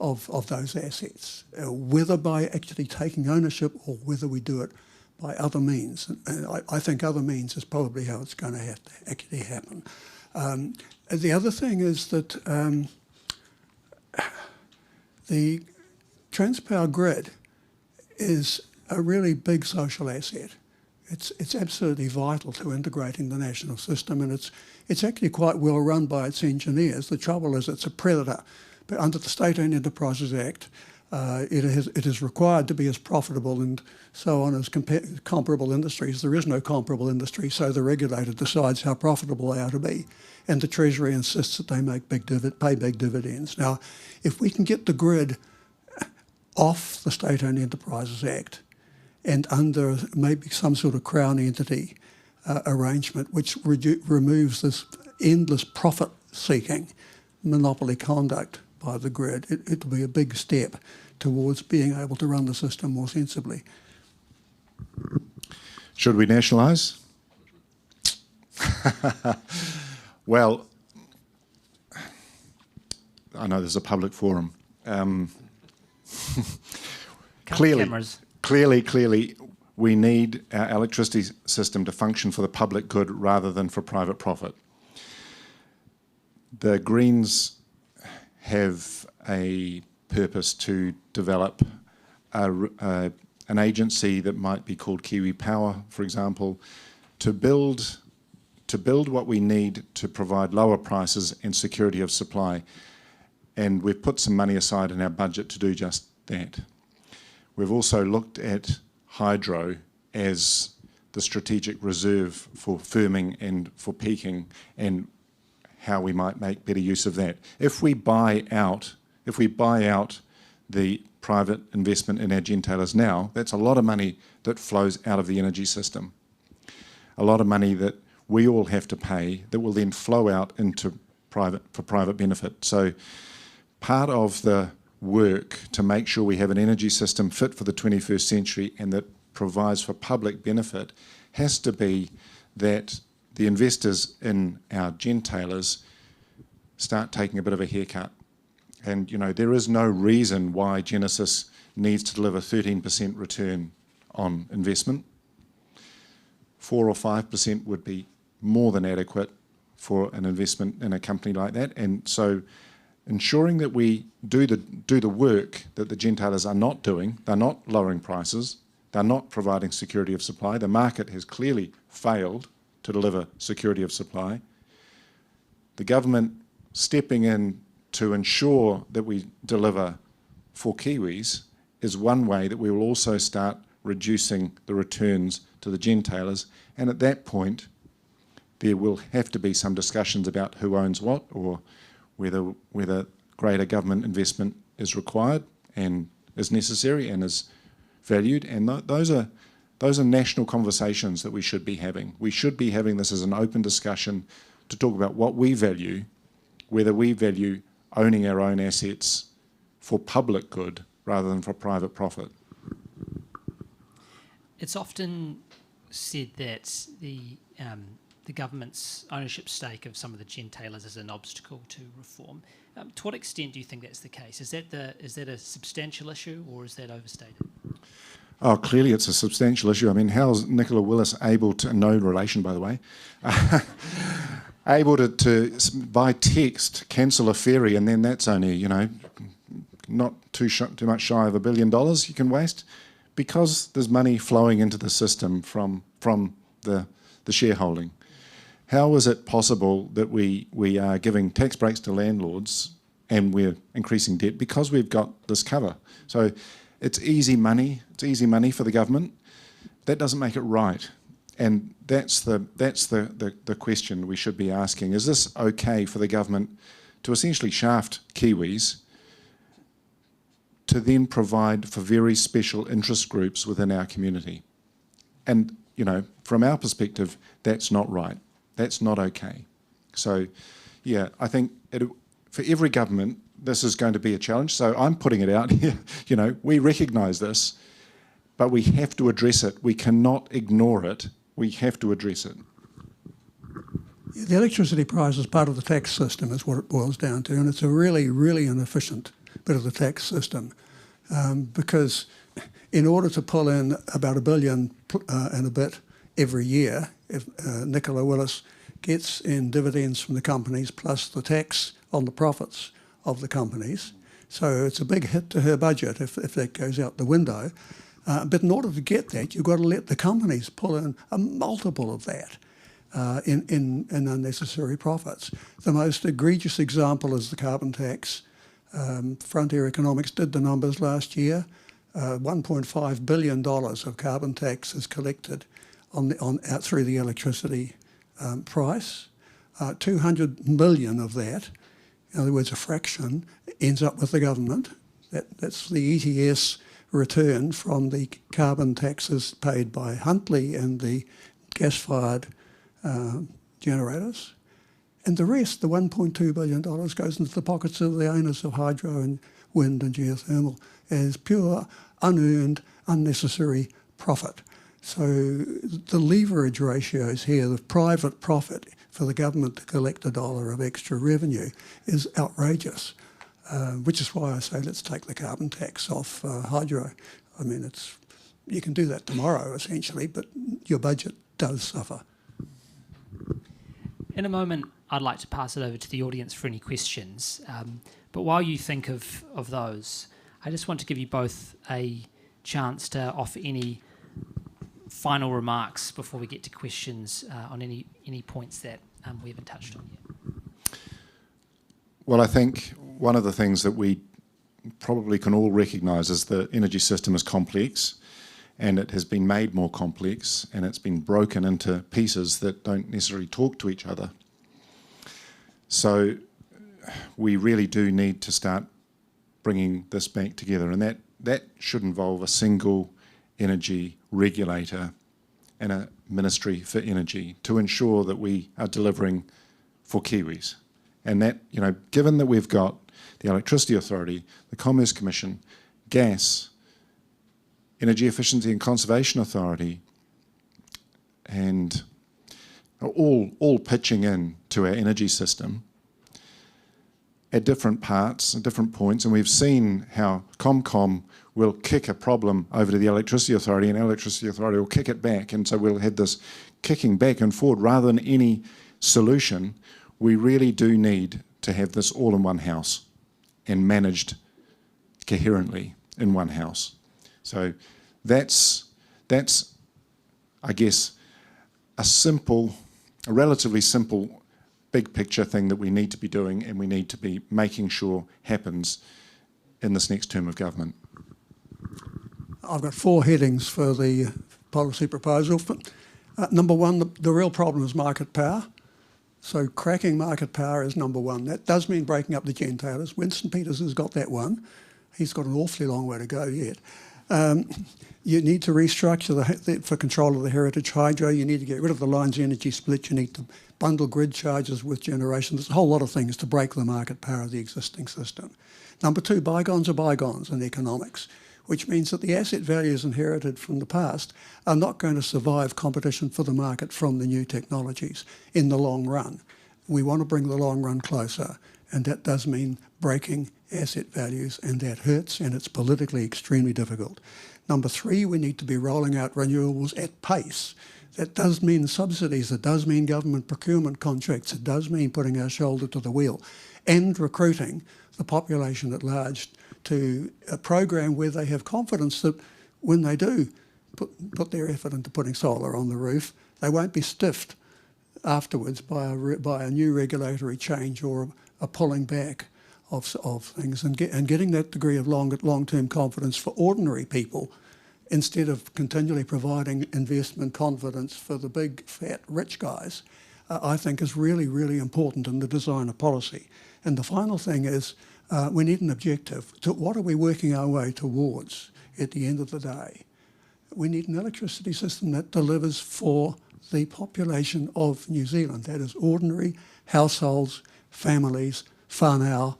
of those assets, whether by actually taking ownership or whether we do it by other means. And I think other means is probably how it's going to have to actually happen. The other thing is that the Transpower grid is a really big social asset. It's absolutely vital to integrating the national system, and it's actually quite well run by its engineers. The trouble is it's a predator. But under the State-Owned Enterprises Act, it is required to be as profitable and so on as comparable industries. There is no comparable industry, so the regulator decides how profitable they are to be, and the Treasury insists that they pay big dividends. Now, if we can get the grid off the State-Owned Enterprises Act and under maybe some sort of Crown entity arrangement which removes this endless profit-seeking monopoly conduct by the grid, it will be a big step towards being able to run the system more sensibly. Should we nationalise? Well, I know there's a public forum. Clearly, we need our electricity system to function for the public good rather than for private profit. The Greens have a purpose to develop an agency that might be called Kiwi Power, for example, to build what we need to provide lower prices and security of supply. And we've put some money aside in our budget to do just that. We've also looked at hydro as the strategic reserve for firming and for peaking, and how we might make better use of that. If we buy out the private investment in our gentailers now, that's a lot of money that flows out of the energy system. A lot of money that we all have to pay that will then flow out into private benefit. So part of the work to make sure we have an energy system fit for the 21st century and that provides for public benefit has to be that the investors in our gentailers start taking a bit of a haircut. And, you know, there is no reason why Genesis needs to deliver 13% return on investment. 4 or 5% would be more than adequate for an investment in a company like that. And so ensuring that we do the work that the gentailers are not doing, they're not lowering prices, they're not providing security of supply. The market has clearly failed to deliver security of supply. The government stepping in to ensure that we deliver for Kiwis is one way that we will also start reducing the returns to the gentailers. And at that point, there will have to be some discussions about who owns what, or whether greater government investment is required and is necessary and is valued. And those are national conversations that we should be having. We should be having this as an open discussion to talk about what we value, whether we value owning our own assets for public good rather than for private profit. It's often said that the government's ownership stake of some of the gentailers is an obstacle to reform. To what extent do you think that's the case? Is that a substantial issue, or is that overstated? Oh, clearly it's a substantial issue. I mean, how's Nicola Willis able to, no relation by the way, able to by text cancel a ferry, and then that's only, you know, not too much shy of $1 billion you can waste, because there's money flowing into the system from the shareholding. How is it possible that we are giving tax breaks to landlords and we're increasing debt because we've got this cover? So it's easy money. It's easy money for the government. That doesn't make it right. And that's the question we should be asking. Is this okay for the government to essentially shaft Kiwis to then provide for very special interest groups within our community? And, you know, from our perspective, that's not right. That's not okay. So, yeah, I think for every government, this is going to be a challenge. So I'm putting it out here. You know, we recognise this, but we have to address it. We cannot ignore it. We have to address it. The electricity price is part of the tax system is what it boils down to, and it's a really, really inefficient bit of the tax system, because in order to pull in about $1 billion and a bit every year, if Nicola Willis gets in dividends from the companies plus the tax on the profits of the companies, so it's a big hit to her budget if that goes out the window. But in order to get that, you've got to let the companies pull in a multiple of that in unnecessary profits. The most egregious example is the carbon tax. Frontier Economics did the numbers last year. $1.5 billion of carbon tax is collected out through the electricity price. 200 million of that, in other words, a fraction, ends up with the government. That's the ETS return from the carbon taxes paid by Huntly and the gas-fired generators. And the rest, the $1.2 billion, goes into the pockets of the owners of hydro and wind and geothermal as pure, unearned, unnecessary profit. So the leverage ratios here, the private profit for the government to collect $1 of extra revenue is outrageous, which is why I say let's take the carbon tax off hydro. I mean, you can do that tomorrow, essentially, but your budget does suffer. In a moment, I'd like to pass it over to the audience for any questions. But while you think of those, I just want to give you both a chance to offer any final remarks before we get to questions on any points that we haven't touched on yet. Well, I think one of the things that we probably can all recognise is the energy system is complex, and it has been made more complex, and it's been broken into pieces that don't necessarily talk to each other. So we really do need to start bringing this back together, and that should involve a single energy regulator and a ministry for energy to ensure that we are delivering for Kiwis. And that, given that we've got the Electricity Authority, the Commerce Commission, gas, Energy Efficiency and Conservation Authority, and all pitching in to our energy system at different parts, at different points, and we've seen how ComCom will kick a problem over to the Electricity Authority, and Electricity Authority will kick it back, and so we'll have this kicking back and forward rather than any solution. We really do need to have this all in one house and managed coherently in one house. So that's I guess, a relatively simple, big picture thing that we need to be doing and we need to be making sure happens in this next term of government. I've got 4 headings for the policy proposal. Number one, the real problem is market power. So cracking market power is number one. That does mean breaking up the gentailers. Winston Peters has got that one. He's got an awfully long way to go yet. You need to restructure for control of the heritage hydro. You need to get rid of the lines energy split. You need to bundle grid charges with generation. There's a whole lot of things to break the market power of the existing system. Number 2, bygones are bygones in economics, which means that the asset values inherited from the past are not going to survive competition for the market from the new technologies in the long run. We want to bring the long run closer, and that does mean breaking asset values, and that hurts, and it's politically extremely difficult. Number 3, we need to be rolling out renewables at pace. That does mean subsidies, it does mean government procurement contracts, it does mean putting our shoulder to the wheel and recruiting the population at large to a program where they have confidence that when they do put their effort into putting solar on the roof, they won't be stiffed afterwards by a new regulatory change or a pulling back of things, and getting that degree of long-term confidence for ordinary people instead of continually providing investment confidence for the big, fat, rich guys, I think is really, really important in the design of policy. And the final thing is we need an objective. What are we working our way towards at the end of the day? We need an electricity system that delivers for the population of New Zealand. That is ordinary households, families, whānau,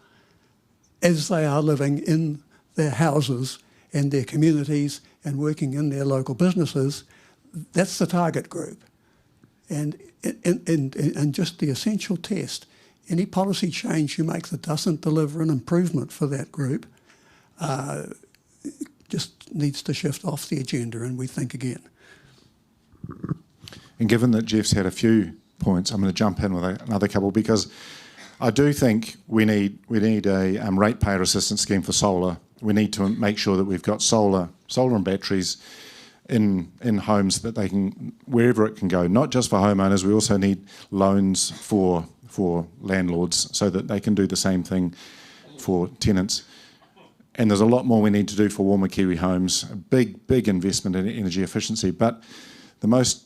as they are living in their houses and their communities and working in their local businesses. That's the target group. And just the essential test any policy change you make that doesn't deliver an improvement for that group just needs to shift off the agenda and we think again. And given that Jeff's had a few points, I'm going to jump in with another couple, because I do think we need a ratepayer assistance scheme for solar. We need to make sure that we've got solar and batteries in homes that they can, wherever it can go, not just for homeowners. We also need loans for landlords so that they can do the same thing for tenants. And there's a lot more we need to do for warmer Kiwi homes, a big investment in energy efficiency. But the most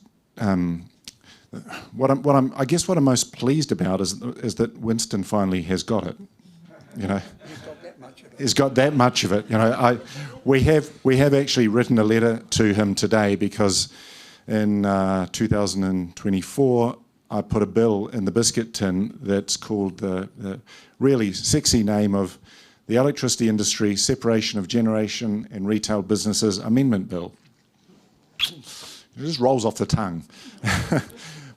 what I'm most pleased about is that Winston finally has got it. You know, he's got that much of it. You know, we have actually written a letter to him today, because in 2024 I put a bill in the biscuit tin that's called the really sexy name of the Electricity Industry Separation of Generation and Retail Businesses Amendment Bill. It just rolls off the tongue.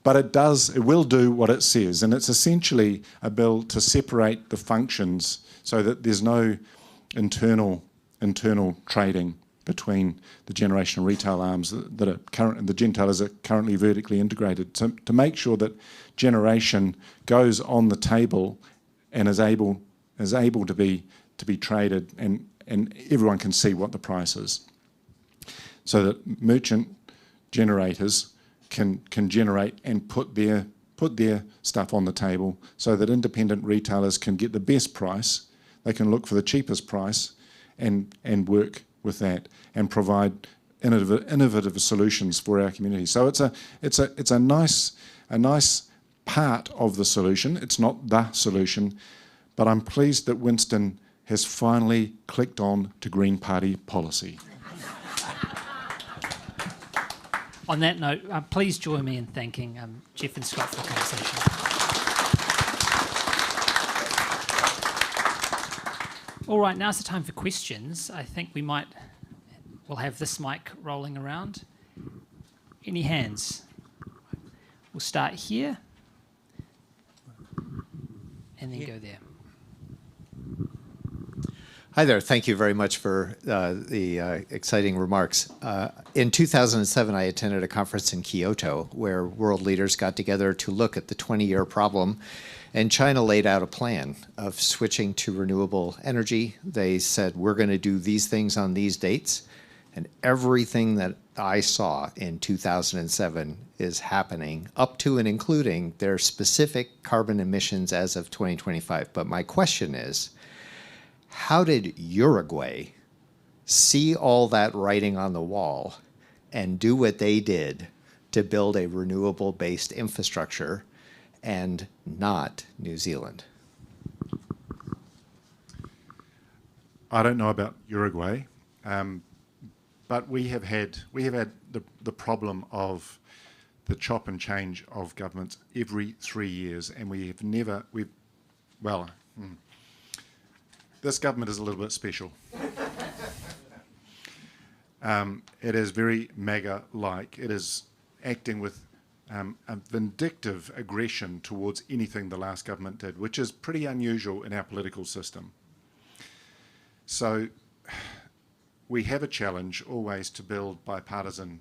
But it will do what it says, and it's essentially a bill to separate the functions so that there's no internal trading between the generation and retail arms that are the gentailers are currently vertically integrated, to make sure that generation goes on the table and is able to be traded, and everyone can see what the price is, so that merchant generators can generate and put their stuff on the table, so that independent retailers can get the best price. They can look for the cheapest price and work with that and provide innovative solutions for our community. So it's a nice part of the solution. It's not the solution, but I'm pleased that Winston has finally clicked on to Green Party policy. On that note, please join me in thanking Jeff and Scott for the conversation. All right, now's the time for questions. I think we'll have this mic rolling around. Any hands? We'll start here and then go there. Hi there. Thank you very much for the exciting remarks. In 2007, I attended a conference in Kyoto where world leaders got together to look at the 20-year problem, and China laid out a plan of switching to renewable energy. They said, we're going to do these things on these dates, and everything that I saw in 2007 is happening up to and including their specific carbon emissions as of 2025. But my question is, how did Uruguay see all that writing on the wall and do what they did to build a renewable-based infrastructure, and not New Zealand? I don't know about Uruguay, but we have had the problem of the chop and change of governments every 3 years, and this government is a little bit special. It is very MAGA-like. It is acting with a vindictive aggression towards anything the last government did, which is pretty unusual in our political system. So we have a challenge always to build bipartisan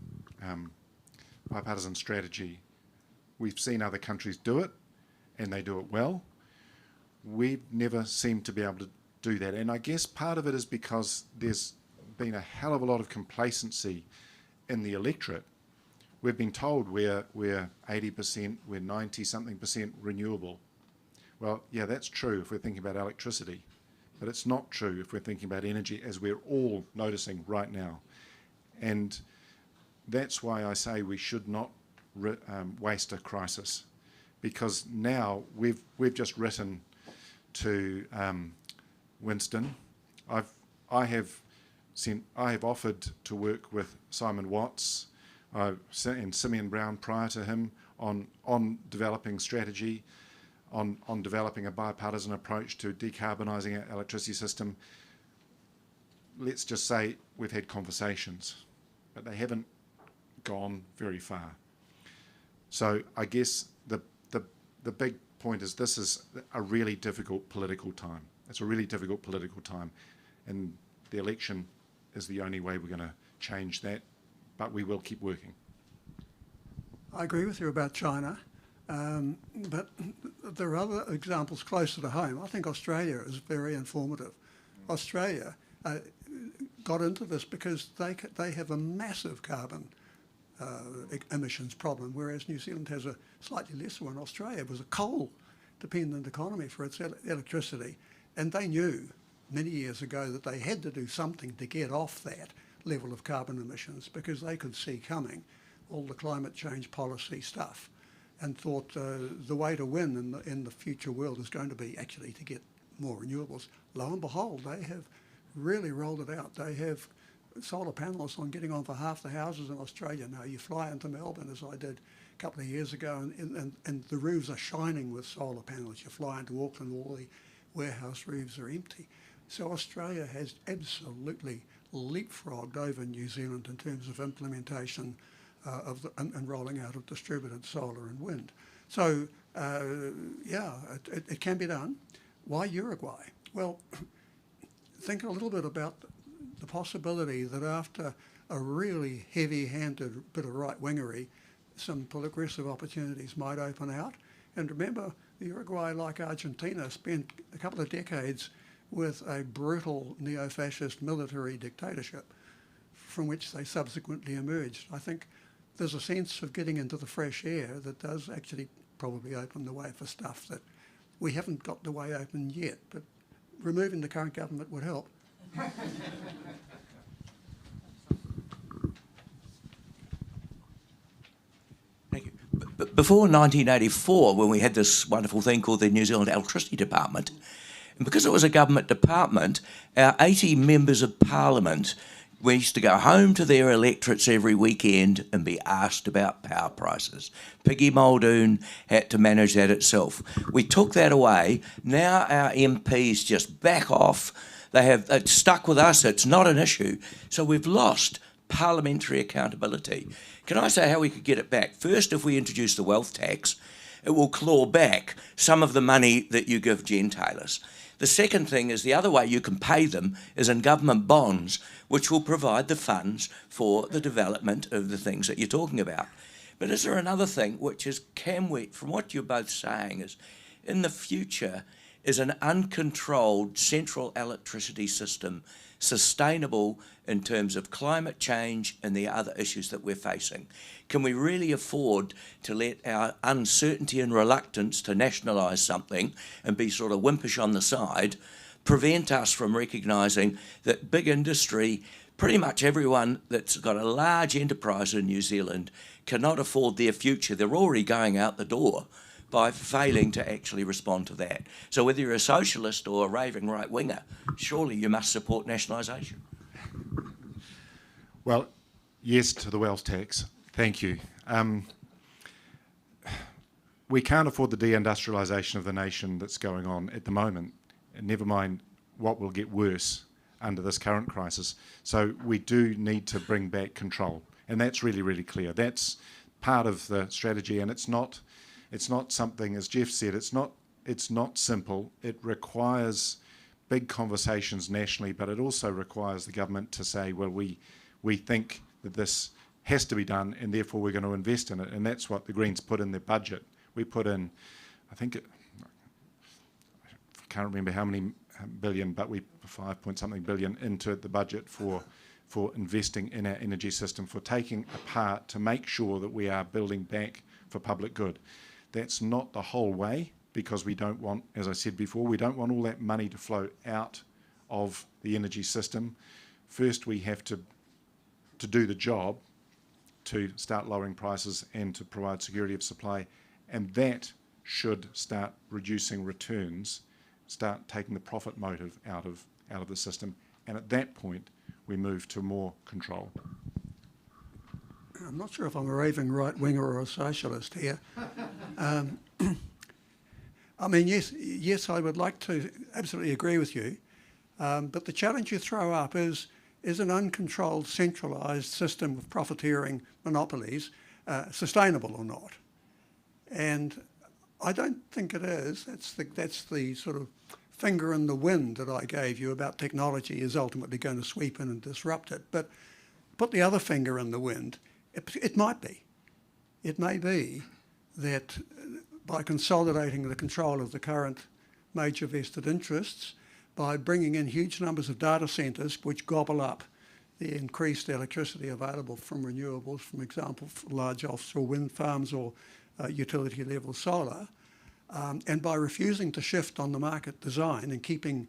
strategy. We've seen other countries do it, and they do it well. We've never seemed to be able to do that, and I guess part of it is because there's been a hell of a lot of complacency in the electorate. We've been told we're 80%, we're 90-something% renewable. Well, yeah, that's true if we're thinking about electricity, but it's not true if we're thinking about energy, as we're all noticing right now. And that's why I say we should not waste a crisis, because now we've just written to Winston. I have offered to work with Simon Watts and Simeon Brown prior to him on developing strategy, on developing a bipartisan approach to decarbonising our electricity system. Let's just say we've had conversations, but they haven't gone very far. So I guess the big point is this is a really difficult political time. It's a really difficult political time, and the election is the only way we're going to change that, but we will keep working. I agree with you about China, but there are other examples closer to home. I think Australia is very informative. Australia got into this because they have a massive carbon emissions problem, whereas New Zealand has a slightly lesser one. Australia was a coal-dependent economy for its electricity, and they knew many years ago that they had to do something to get off that level of carbon emissions because they could see coming all the climate change policy stuff and thought the way to win in the future world is going to be actually to get more renewables. Lo and behold, they have really rolled it out. They have solar panels on getting on for half the houses in Australia now. You fly into Melbourne, as I did a couple of years ago, and the roofs are shining with solar panels. You fly into Auckland, all the warehouse roofs are empty. So Australia has absolutely leapfrogged over New Zealand in terms of implementation and rolling out of distributed solar and wind. So, yeah, it can be done. Why Uruguay? Well, think a little bit about the possibility that after a really heavy-handed bit of right-wingery, some progressive opportunities might open out. And remember, Uruguay, like Argentina, spent a couple of decades with a brutal neo-fascist military dictatorship from which they subsequently emerged. I think there's a sense of getting into the fresh air that does actually probably open the way for stuff that we haven't got the way open yet, but removing the current government would help. Thank you. But before 1984, when we had this wonderful thing called the New Zealand Electricity Department, and because it was a government department, our 80 members of parliament, we used to go home to their electorates every weekend and be asked about power prices. Piggy Muldoon had to manage that itself. We took that away. Now our MPs just back off. It's stuck with us. It's not an issue. So we've lost parliamentary accountability. Can I say how we could get it back? First, if we introduce the wealth tax, it will claw back some of the money that you give gentailers. The second thing is the other way you can pay them is in government bonds, which will provide the funds for the development of the things that you're talking about. But is there another thing, which is, can we, from what you're both saying, is in the future, is an uncontrolled central electricity system sustainable in terms of climate change and the other issues that we're facing? Can we really afford to let our uncertainty and reluctance to nationalise something and be sort of wimpish on the side prevent us from recognising that big industry, pretty much everyone that's got a large enterprise in New Zealand cannot afford their future? They're already going out the door by failing to actually respond to that. So whether you're a socialist or a raving right-winger, surely you must support nationalisation. Well, yes to the wealth tax. Thank you. We can't afford the deindustrialisation of the nation that's going on at the moment, and never mind what will get worse under this current crisis. So we do need to bring back control, and that's really, really clear. That's part of the strategy, and it's not something, as Jeff said, it's not simple. It requires big conversations nationally, but it also requires the government to say, well, we think that this has to be done, and therefore we're going to invest in it. And that's what the Greens put in their budget. We put in, I can't remember how many billion, but we 5-point-something billion into the budget for investing in our energy system, for taking apart to make sure that we are building back for public good. That's not the whole way, because we don't want, as I said before, we don't want all that money to flow out of the energy system. First, we have to do the job to start lowering prices and to provide security of supply, and that should start reducing returns, start taking the profit motive out of the system, and at that point we move to more control. I'm not sure if I'm a raving right-winger or a socialist here. I mean, yes, I would like to absolutely agree with you, but the challenge you throw up is an uncontrolled, centralised system of profiteering monopolies sustainable or not? And I don't think it is. That's the sort of finger in the wind that I gave you about technology is ultimately going to sweep in and disrupt it. But put the other finger in the wind, it might be. It may be that by consolidating the control of the current major vested interests, by bringing in huge numbers of data centres which gobble up the increased electricity available from renewables, for example, large offshore wind farms or utility level solar, and by refusing to shift on the market design and keeping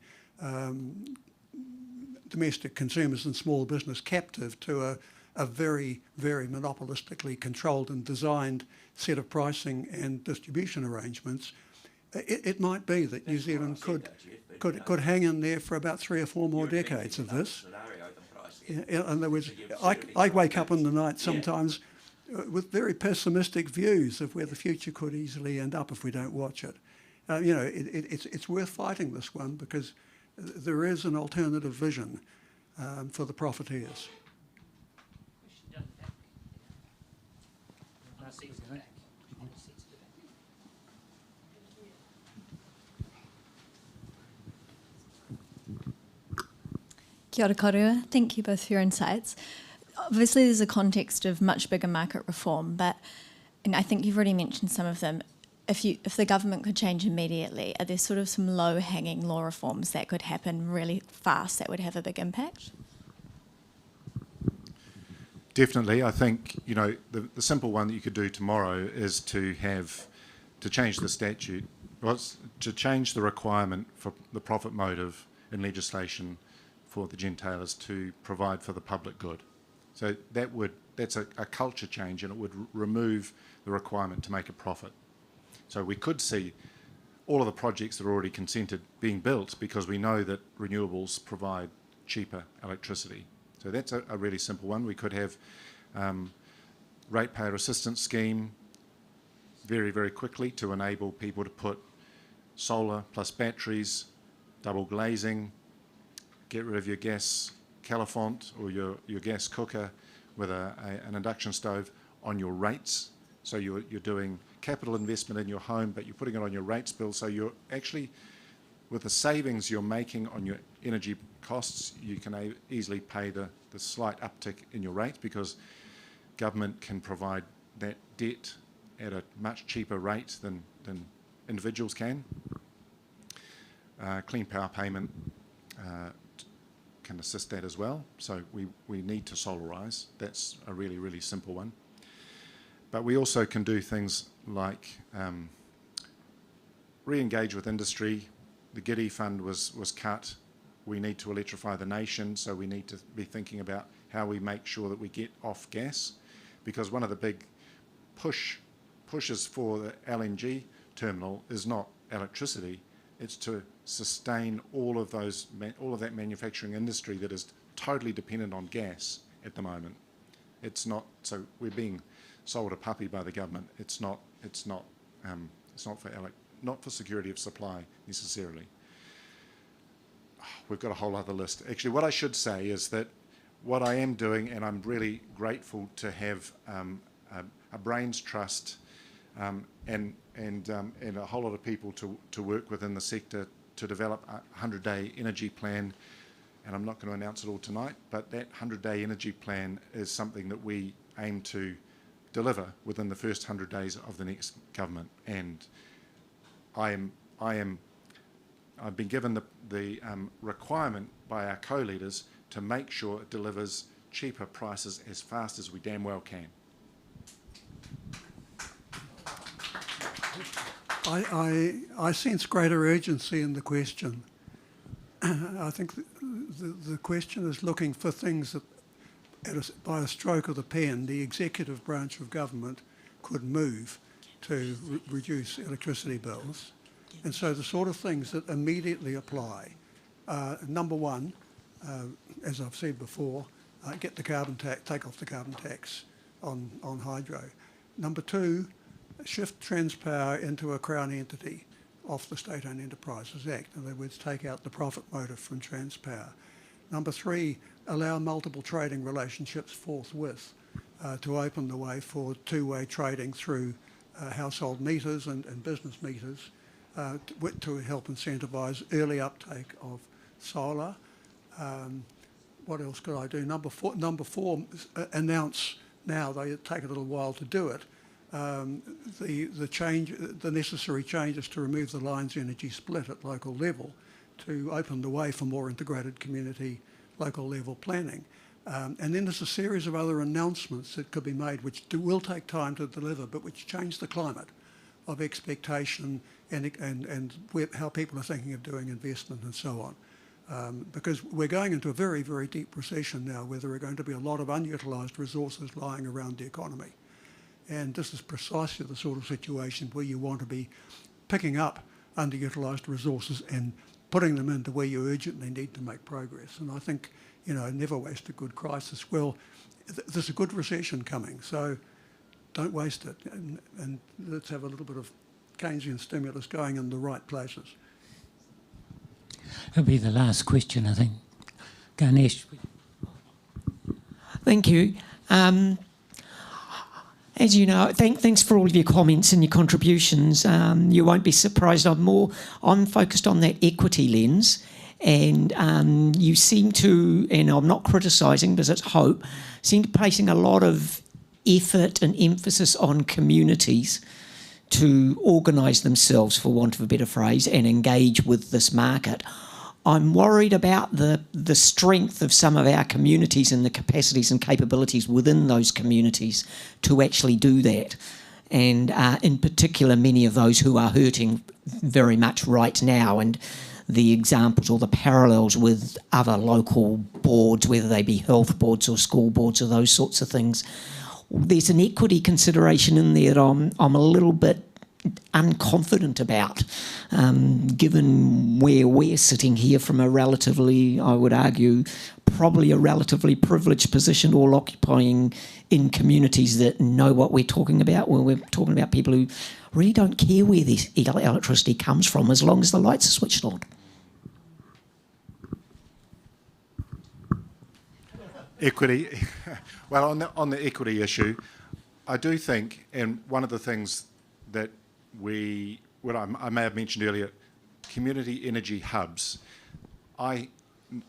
domestic consumers and small business captive to a very, very monopolistically controlled and designed set of pricing and distribution arrangements, it might be that New Zealand could hang in there for about 3 or 4 more decades of this. In other words, I wake up in the night sometimes with very pessimistic views of where the future could easily end up if we don't watch it. It's worth fighting this one because there is an alternative vision for the profiteers. Kia ora korua. Thank you both for your insights. Obviously, there's a context of much bigger market reform, and I think you've already mentioned some of them. If the government could change immediately, are there sort of some low-hanging law reforms that could happen really fast that would have a big impact? Definitely. I think, the simple one that you could do tomorrow is to change the statute, to change the requirement for the profit motive in legislation for the gentailers to provide for the public good. So that's a culture change, and it would remove the requirement to make a profit. So we could see all of the projects that are already consented being built because we know that renewables provide cheaper electricity. So that's a really simple one. We could have ratepayer assistance scheme very, very quickly to enable people to put solar plus batteries, double glazing, get rid of your gas califont or your gas cooker with an induction stove on your rates. So you're doing capital investment in your home, but you're putting it on your rates bill. So you're actually, with the savings you're making on your energy costs, you can easily pay the slight uptick in your rates because government can provide that debt at a much cheaper rate than individuals can. Clean power payment can assist that as well. So we need to solarise. That's a really, really simple one. But we also can do things like re-engage with industry. The GIDI fund was cut. We need to electrify the nation, so we need to be thinking about how we make sure that we get off gas, because one of the big pushes for the LNG terminal is not electricity, it's to sustain all of that manufacturing industry that is totally dependent on gas at the moment. It's not, so we're being sold a puppy by the government. It's not for security of supply necessarily. We've got a whole other list. Actually, what I should say is that what I am doing, and I'm really grateful to have a brains trust and a whole lot of people to work within the sector to develop a 100-day energy plan. And I'm not going to announce it all tonight, but that 100-day energy plan is something that we aim to deliver within the first 100 days of the next government. And I've been given the requirement by our co-leaders to make sure it delivers cheaper prices as fast as we damn well can. I sense greater urgency in the question. I think the question is looking for things that, by a stroke of the pen, the executive branch of government could move to reduce electricity bills. And so the sort of things that immediately apply, number one, as I've said before, get the carbon tax, take off the carbon tax on hydro. Number two, shift Transpower into a Crown entity off the State-Owned Enterprises Act. In other words, take out the profit motive from Transpower. Number three, allow multiple trading relationships forthwith to open the way for two-way trading through household meters and business meters to help incentivise early uptake of solar. What else could I do? Number four, announce now. They take a little while to do it. The necessary changes to remove the lines energy split at local level to open the way for more integrated community local level planning. And then there's a series of other announcements that could be made which will take time to deliver, but which change the climate of expectation and how people are thinking of doing investment and so on. Because we're going into a very, very deep recession now where there are going to be a lot of unutilised resources lying around the economy. And this is precisely the sort of situation where you want to be picking up underutilised resources and putting them into where you urgently need to make progress. And I think, never waste a good crisis. Well, there's a good recession coming, so don't waste it. And let's have a little bit of Keynesian stimulus going in the right places. That'll be the last question, I think. Ganesh. Thank you. As you know, thanks for all of your comments and your contributions. You won't be surprised. I'm focused on that equity lens, and you seem to, and I'm not criticising because it's hope, seem to be placing a lot of effort and emphasis on communities to organise themselves, for want of a better phrase, and engage with this market. I'm worried about the strength of some of our communities and the capacities and capabilities within those communities to actually do that. And in particular, many of those who are hurting very much right now. And the examples or the parallels with other local boards, whether they be health boards or school boards or those sorts of things. There's an equity consideration in there that I'm a little bit unconfident about, given where we're sitting here from a relatively, I would argue, probably a relatively privileged position, all occupying in communities that know what we're talking about. Well, we're talking about people who really don't care where this electricity comes from as long as the lights are switched on. Equity. Well, on the equity issue, I do think, and one of the things that I may have mentioned earlier, community energy hubs. I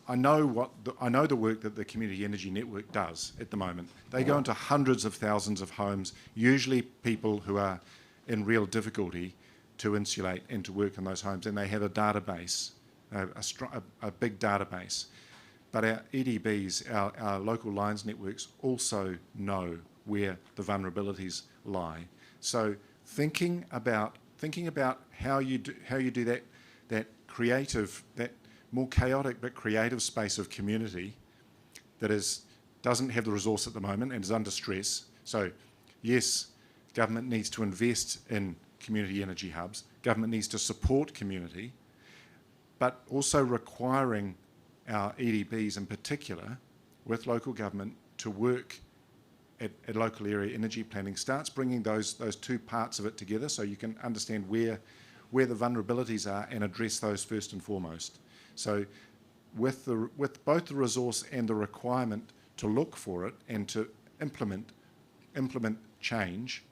know the work that the Community Energy Network does at the moment. They go into hundreds of thousands of homes, usually people who are in real difficulty, to insulate and to work in those homes, and they have a database, a big database. But our EDBs, our local lines networks, also know where the vulnerabilities lie. So thinking about how you do that creative, that more chaotic but creative space of community that doesn't have the resource at the moment and is under stress. So yes, government needs to invest in community energy hubs. Government needs to support community, but also requiring our EDBs in particular with local government to work at local area energy planning, starts bringing those two parts of it together so you can understand where the vulnerabilities are and address those first and foremost. So with both the resource and the requirement to look for it and to implement change,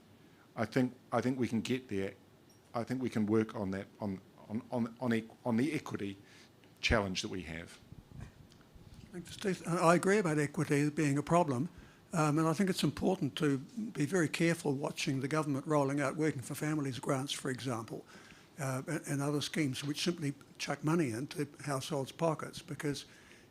I think we can get there. I think we can work on that on the equity challenge that we have. Thanks, Steve. I agree about equity being a problem. And I think it's important to be very careful watching the government rolling out Working for Families grants, for example, and other schemes which simply chuck money into households' pockets, because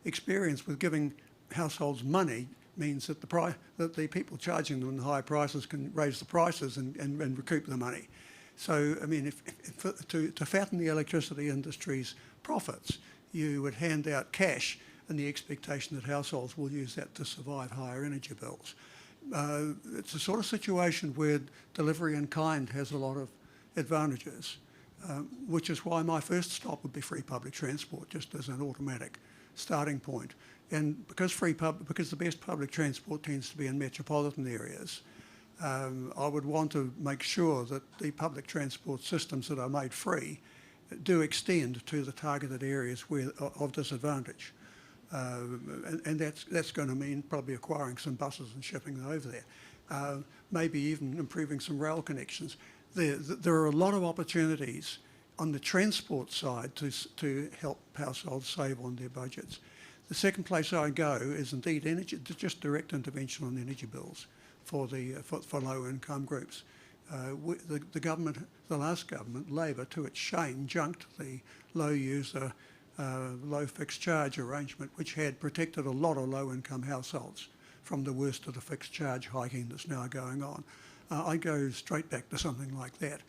experience with giving households money means that the people charging them the high prices can raise the prices and recoup the money. So, I mean, to fatten the electricity industry's profits, you would hand out cash and the expectation that households will use that to survive higher energy bills. It's a sort of situation where delivery in kind has a lot of advantages, which is why my first stop would be free public transport, just as an automatic starting point. And because the best public transport tends to be in metropolitan areas, I would want to make sure that the public transport systems that are made free do extend to the targeted areas of disadvantage. And that's going to mean probably acquiring some buses and shipping them over there. maybe even improving some rail connections. There are a lot of opportunities on the transport side to help households save on their budgets. The second place I go is indeed energy, just direct intervention on energy bills for low income groups. The government, the last government, Labor, to its shame, junked the low user, low fixed charge arrangement, which had protected a lot of low income households from the worst of the fixed charge hiking that's now going on. I go straight back to something like that,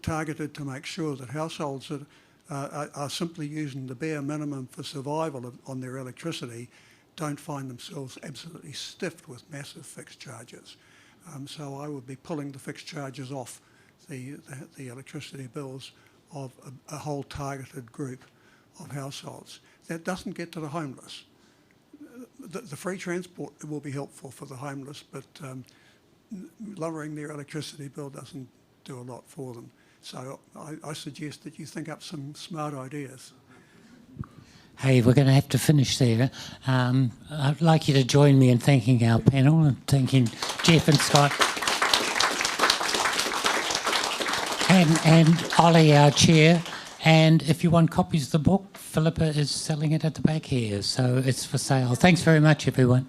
targeted to make sure that households that are simply using the bare minimum for survival on their electricity don't find themselves absolutely stiffed with massive fixed charges. So I would be pulling the fixed charges off the electricity bills of a whole targeted group of households. That doesn't get to the homeless. The free transport will be helpful for the homeless, but lowering their electricity bill doesn't do a lot for them. So I suggest that you think up some smart ideas. Hey, we're going to have to finish there. I'd like you to join me in thanking our panel and thanking Jeff and Scott. And Ollie, our chair. And if you want copies of the book, Philippa is selling it at the back here, so it's for sale. Thanks very much, everyone.